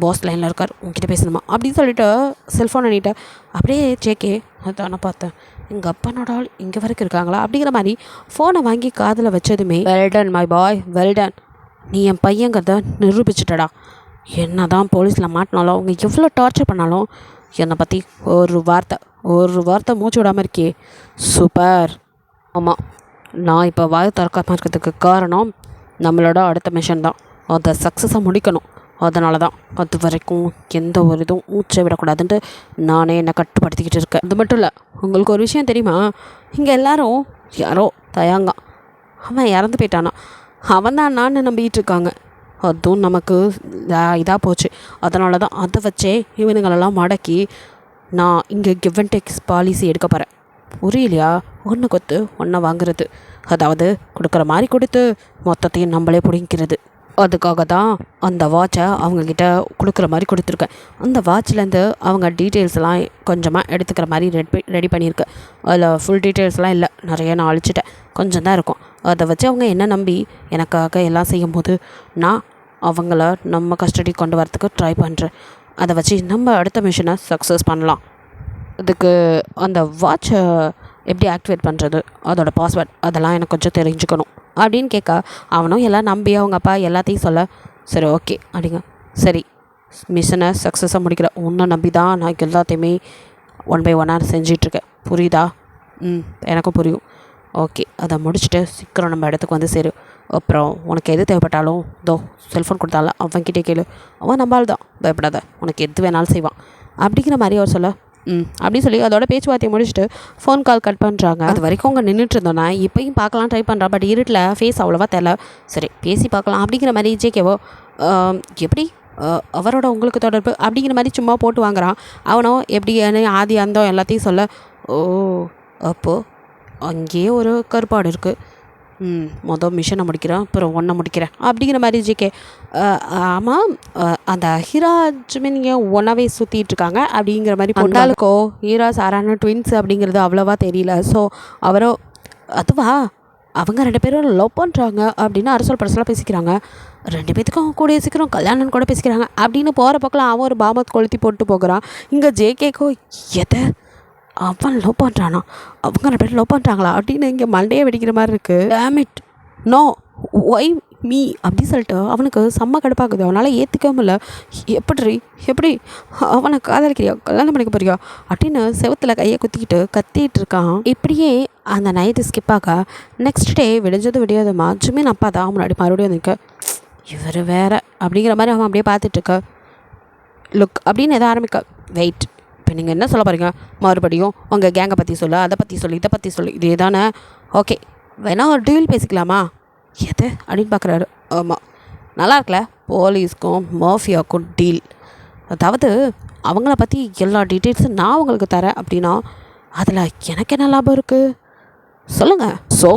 பாஸ் லைனில் இருக்கார், உங்ககிட்ட பேசணுமா அப்படின்னு சொல்லிட்டு செல்ஃபோன் அணிட்ட. அப்படியே ஜேகே அதான பார்த்தேன், எங்கள் அப்பனோட ஆள் இங்கே வரைக்கும் இருக்காங்களா அப்படிங்கிற மாதிரி ஃபோனை வாங்கி காதில் வச்சதுமே வெல்டன் மை பாய் வெல்டன், நீ என் பையங்கிறத நிரூபிச்சிட்டடா, என்ன தான் போலீஸில் மாட்டினாலும் அவங்க எவ்வளோ டார்ச்சர் பண்ணாலும் என்னை பற்றி ஒரு வார்த்தை மூச்சு விடாமல் இருக்கே, சூப்பர். ஆமாம், நான் இப்போ வாய் திறக்காமல் இருக்கிறதுக்கு காரணம் நம்மளோட அடுத்த மிஷன் தான், அதை சக்ஸஸாக முடிக்கணும், அதனால தான் அது வரைக்கும் எந்த ஒரு இதுவும் மூச்சை விடக்கூடாதுன்ட்டு நானே என்னை கட்டுப்படுத்திக்கிட்டு இருக்கேன். அது மட்டும் இல்லை, உங்களுக்கு ஒரு விஷயம் தெரியுமா, இங்கே எல்லோரும் யாரோ தயாங்கான் அவன் இறந்து போயிட்டானா, அவன் தான் நான் நம்பிக்கிட்டு இருக்காங்க, அதுவும் நமக்கு இதாக போச்சு, அதனால தான் அதை வச்சே இவனுங்களெல்லாம் மடக்கி நான் இங்கே கிவ் அண்ட் டேக்ஸ் பாலிசி எடுக்க போகிறேன், புரியலையா, ஒன்று கொத்து ஒன்றை வாங்குறது, அதாவது கொடுக்குற மாதிரி கொடுத்து மொத்தத்தையும் நம்மளே பிடிக்கிறது. அதுக்காக தான் அந்த வாட்சை அவங்கக்கிட்ட கொடுக்குற மாதிரி கொடுத்துருக்கேன். அந்த வாட்ச்லேருந்து அவங்க டீட்டெயில்ஸ்லாம் கொஞ்சமாக எடுத்துக்கிற மாதிரி ரெடி பண்ணியிருக்கேன். அதில் ஃபுல் டீட்டெயில்ஸ்லாம் இல்லை, நிறைய நான் அழிச்சிட்டேன், கொஞ்சம் தான் இருக்கும். அதை வச்சு அவங்க என்ன நம்பி எனக்காக எல்லாம் செய்யும் போது நான் அவங்கள நம்ம கஸ்டடி கொண்டு வரத்துக்கு ட்ரை பண்ணுறேன். அதை வச்சு நம்ம அடுத்த மிஷனை சக்ஸஸ் பண்ணலாம். அதுக்கு அந்த வாட்சை எப்படி ஆக்டிவேட் பண்ணுறது, அதோடய பாஸ்வேர்ட் அதெல்லாம் எனக்கு கொஞ்சம் தெரிஞ்சுக்கணும் அப்படின்னு கேட்க, அவனும் எல்லாம் நம்பி அவங்க அப்பா எல்லாத்தையும் சொல்ல, சரி ஓகே அப்படிங்க, சரி மிஷனை சக்ஸஸாக முடிக்கிற உன்னை நம்பி தான் நான் எல்லாத்தையுமே 1 by 1 செஞ்சிட்ருக்கேன், புரியுதா? எனக்கும் புரியும். ஓகே, அதை முடிச்சுட்டு சீக்கிரம் நம்ம இடத்துக்கு வந்து சரி, அப்புறம் உனக்கு எது தேவைப்பட்டாலும் செல்ஃபோன் கொடுத்தாலும் அவன்கிட்டே கேளு, அவன் நம்பால் தான், பயப்படாத, உனக்கு எது வேணாலும் செய்வான் அப்படிங்கிற மாதிரி அவர் சொல்ல, அப்படின்னு சொல்லி அதோட பேச்சுவார்த்தையை முடிச்சுட்டு ஃபோன் கால் கட் பண்ணுறாங்க. அது வரைக்கும் அவங்க நின்றுட்டு இருந்தோன்னா இப்போயும் பார்க்கலாம் ட்ரை பண்ணுறா. பட் இருட்டில் ஃபேஸ் அவ்வளோவா தெரில. சரி பேசி பார்க்கலாம் அப்படிங்கிற மாதிரி ஜேகேவோ எப்படி அவரோட உங்களுக்கு தொடர்பு அப்படிங்கிற மாதிரி சும்மா போட்டு வாங்குறான். அவனோ எப்படி ஆதி அந்தம் எல்லாத்தையும் சொல்ல, ஓ அப்போது அங்கேயே ஒரு கருப்பாடு இருக்குது. மொதல் மிஷனை முடிக்கிறேன் அப்புறம் ஒன்றை முடிக்கிறேன் அப்படிங்கிற மாதிரி ஜிகே. ஆமாம் அந்த ஹீராஜுமே நீங்கள் ஒன்றாவே சுற்றிட்டுருக்காங்க அப்படிங்கிற மாதிரி பொண்டாளுக்கோ ஹீரா சாரான ட்வின்ஸ் அப்படிங்கிறது அவ்வளோவா தெரியல. ஸோ அவரோ அதுவா அவங்க 2 பேரும் லவ் பண்ணுறாங்க அப்படின்னு அரசல் பரசலாக பேசிக்கிறாங்க. 2 பேத்துக்கும் கூடிய சீக்கிரம் கல்யாணம் கூட பேசிக்கிறாங்க அப்படின்னு போகிற பக்கம் அவன் ஒரு பாமத் கொளுத்தி போட்டு போகிறான். இங்கே ஜேகேக்கோ எதை அவன் லவ் பண்ணுறானா, அவங்க 2 பேரும் லவ் பண்ணுறாங்களா அப்படின்னு இங்கே மண்டையை வெடிக்கிற மாதிரி இருக்குது. டேமிட் நோ ஒய் மீ அப்படின்னு சொல்லிட்டு அவனுக்கு செம்ம கடுப்பாகுது. அவனால் ஏற்றுக்கவும் இல்லை. எப்படி அவனை காதலிக்கிறியா, கல்யாணம் பண்ணிக்க போறியா அப்படின்னு செவத்தில் கையை கத்திட்டு இருக்கான். இப்படியே அந்த நைட்டு ஸ்கிப் ஆக நெக்ஸ்ட் டே விடியாதுமா ஜிமின் அப்பா தான் முன்னாடி மறுபடியும் வந்துக்க, இவர் வேற அப்படிங்கிற மாதிரி அவன் அப்படியே பார்த்துட்ருக்க. லுக் அப்படின்னு எதை ஆரம்பிக்க, வெயிட் இப்போ நீங்கள் என்ன சொல்ல போகிறீங்க, மறுபடியும் உங்கள் கேங்கை பற்றி சொல்லு, அதை பற்றி சொல்லு, இதை பற்றி சொல்லு, இதே தானே, ஓகே வேணா ஒரு டீல் பேசிக்கலாமா, எது அப்படின்னு பார்க்குறாரு. ஆமாம் நல்லா இருக்கல, போலீஸ்க்கும் மாஃபியாவுக்கும் டீல், அதாவது அவங்கள பற்றி எல்லா டீட்டெயில்ஸும் நான் உங்களுக்கு தரேன் அப்படின்னா அதில் எனக்கு என்ன லாபம் இருக்குது சொல்லுங்கள். ஸோ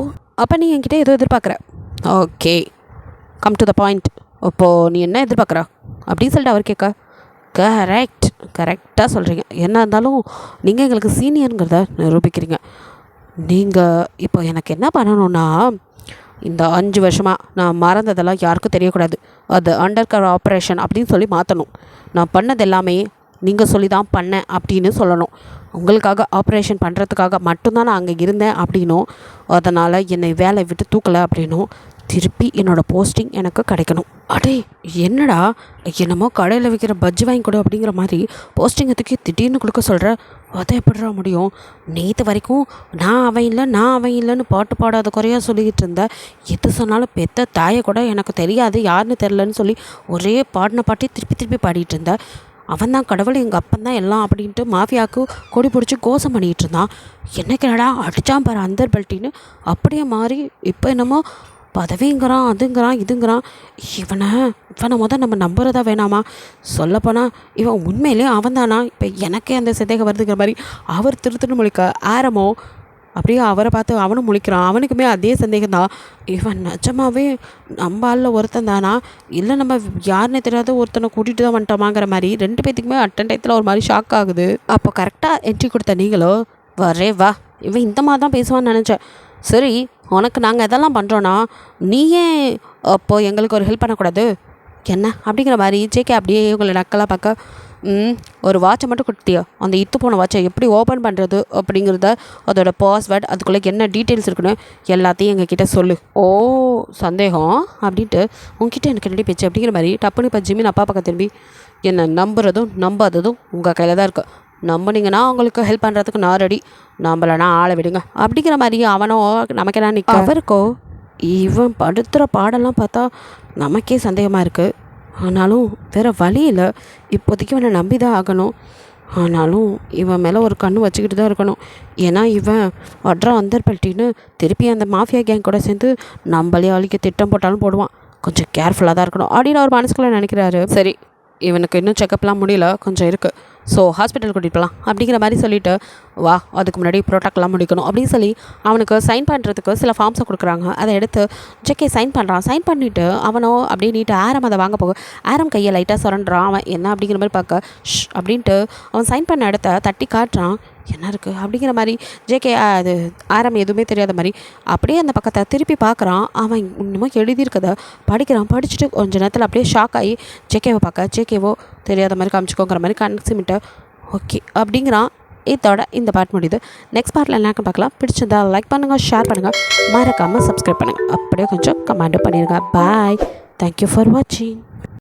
அப்போ நீ என்கிட்ட எதுவும் எதிர்பார்க்குற, okay come to the point, இப்போது நீ என்ன எதிர்பார்க்குற அப்படின்னு சொல்லிட்டு அவர் கேட்க, கரெக்டாக சொல்கிறீங்க, என்ன இருந்தாலும் நீங்கள் எங்களுக்கு சீனியருங்கிறத நிரூபிக்கிறீங்க. நீங்கள் இப்போ எனக்கு என்ன பண்ணணுன்னா, இந்த 5 வருஷமாக நான் மறந்ததெல்லாம் யாருக்கும் தெரியக்கூடாது, அது அண்டர் கவர் ஆப்ரேஷன் அப்படின்னு சொல்லி மாற்றணும். நான் பண்ணது எல்லாமே நீங்கள் சொல்லி தான் பண்ணேன் அப்படின்னு சொல்லணும். உங்களுக்காக ஆப்ரேஷன் பண்ணுறதுக்காக மட்டும்தான் நான் அங்கே இருந்தேன் அப்படின்னும், அதனால் என்னை வேலை விட்டு தூக்கலை அப்படின்னும், திருப்பி என்னோடய போஸ்டிங் எனக்கு கிடைக்கணும். அடே என்னடா என்னமோ கடையில் விற்கிற பஜ்ஜி வாங்கி கொடு அப்படிங்கிற மாதிரி போஸ்டிங்கை தூக்கி திடீர்னு கொடுக்க சொல்கிற, அதை எப்படிடா முடியும், நேற்று வரைக்கும் நான் அவன் இல்லைன்னு பாட்டு பாடாத குறையாக சொல்லிக்கிட்டு இருந்தேன், எது சொன்னாலும் பெத்த தாயை கூட எனக்கு தெரியாது யாருன்னு தெரிலன்னு சொல்லி ஒரே பாடின பாட்டி திருப்பி பாடிட்டு இருந்தேன், அவன் தான் கடவுள் எங்கள் அப்பன் தான் எல்லாம் அப்படின்ட்டு மாஃபியாவுக்கு கொடி பிடிச்சி கோஷம் பண்ணிகிட்டு இருந்தான், என்னைக்குடா அடித்தான் பாரு அந்தர் பெல்ட்டின்னு அப்படியே மாறி இப்போ என்னமோ பதவிங்கிறான் அதுங்கிறான் இதுங்கிறான். இவனை நம்ம நம்புறதா வேணாமா, சொல்லப்போனால் இவன் உண்மையிலே அவன் தானா, இப்போ எனக்கே அந்த சந்தேகம் வருதுங்கிற மாதிரி அவர் திருத்துன்னு முழிக்க, ஆரமோ அப்படியே அவரை பார்த்து அவனும் முழிக்கிறான். அவனுக்குமே அதே சந்தேகம் தான், இவன் நிஜமாவே நம்ம ஆளில் ஒருத்தன் தானா இல்லை நம்ம யாருன்னே தெரியாத ஒருத்தனை கூட்டிகிட்டு தான் வந்துட்டோமாங்கிற மாதிரி 2 பேத்துக்குமே டயத்தில் ஒரு மாதிரி ஷாக் ஆகுது. அப்போ கரெக்டாக என்ட்ரி கொடுத்த நீங்களோ வரே வா இவன் இந்த மாதிரி தான் பேசுவான்னு நினச்சேன். சரி உனக்கு நாங்கள் எதெல்லாம் பண்ணுறோன்னா நீ ஏன் அப்போது எங்களுக்கு ஒரு ஹெல்ப் பண்ணக்கூடாது என்ன அப்படிங்கிற மாதிரி ஜேகே அப்படியே உங்களை நக்கலாக பார்க்க, ஒரு வாட்சை மட்டும் கொடுத்தியா, அந்த இத்து போன வாட்சை எப்படி ஓப்பன் பண்ணுறது அப்படிங்கிறத அதோட பாஸ்வேர்ட் அதுக்குள்ளே என்ன டீட்டெயில்ஸ் இருக்குன்னு எல்லாத்தையும் எங்ககிட்ட சொல்லு. ஓ சந்தேகம் அப்படின்ட்டு உங்ககிட்ட எனக்கு என்னடி பேச்சு அப்படிங்கிற மாதிரி டப்புன்னு இப்போ ஜிமின் அப்பா பக்கம் திரும்பி, என்னை நம்புறதும் நம்பாததும் உங்கள் கையில் தான் இருக்குது, நம்பினீங்கன்னா அவங்களுக்கு ஹெல்ப் பண்ணுறதுக்கு நான் ரெடி, நம்பலைன்னா ஆளை விடுங்க அப்படிங்கிற மாதிரி அவனோ நமக்கு என்ன நிற்க. அவருக்கோ இவன் படுத்துகிற பாடெல்லாம் பார்த்தா நமக்கே சந்தேகமாக இருக்குது, ஆனாலும் வேறு வழி இல்லை, இப்போதைக்கு இவனை நம்பி தான் ஆகணும், ஆனாலும் இவன் மேலே ஒரு கண்ணு வச்சுக்கிட்டு தான் இருக்கணும், ஏன்னா இவன் அட்ரா அந்தர் பெல்ட்டின்னு திருப்பி அந்த மாஃபியா கேங் கூட சேர்ந்து நம்மளே அழிக்க திட்டம் போட்டாலும் போடுவான், கொஞ்சம் கேர்ஃபுல்லாக தான் இருக்கணும் அப்படின்னு அவர் மனசுக்குள்ளே நினைக்கிறாரு. சரி இவனுக்கு இன்னும் செக்கப்லாம் முடியல, கொஞ்சம் இருக்குது, ஸோ ஹாஸ்பிட்டல் கூட்டிகிட்டு போகலாம் அப்படிங்கிற மாதிரி சொல்லிவிட்டு வா அதுக்கு முன்னாடி ப்ரோட்டக்ட்லாம் முடிக்கணும் அப்படின்னு சொல்லி அவனுக்கு சைன் பண்ணுறதுக்கு சில ஃபார்ம்ஸை கொடுக்குறாங்க. அதை எடுத்து ஜேகே சைன் பண்ணுறான். சைன் பண்ணிவிட்டு அவனோ அப்படியே நீட்டு ஆரம் அதை வாங்க போக ஆரம் கையை லைட்டாக சுரண்டுறான். அவன் என்ன அப்படிங்கிற மாதிரி பார்க்க அப்படின்ட்டு அவன் சைன் பண்ண இடத்த தட்டி காட்டுறான், என்ன இருக்குது அப்படிங்கிற மாதிரி. ஜேகே அது ஆரம் எதுவுமே தெரியாத மாதிரி அப்படியே அந்த பக்கத்தை திருப்பி பார்க்குறான். அவன் இன்னமும் எழுதியிருக்கதை படிக்கிறான். படிச்சுட்டு கொஞ்ச நேரத்தில் அப்படியே ஷாக் ஆகி ஜேகேவை பார்க்க, ஜேகேவோ தெரியாத மாதிரி காமிச்சிக்கோங்கிற மாதிரி கன்சிமிட்ட ஓகே அப்படிங்கிறான். இதோட இந்த பார்ட் முடியுது. நெக்ஸ்ட் பார்ட்டில் என்ன பார்க்கலாம். பிடிச்சிருந்தா லைக் பண்ணுங்கள், ஷேர் பண்ணுங்கள், மறக்காமல் சப்ஸ்கிரைப் பண்ணுங்கள், அப்படியே கொஞ்சம் கமெண்ட் பண்ணிடுங்க. பாய், தேங்க்யூ ஃபார் வாட்சிங்.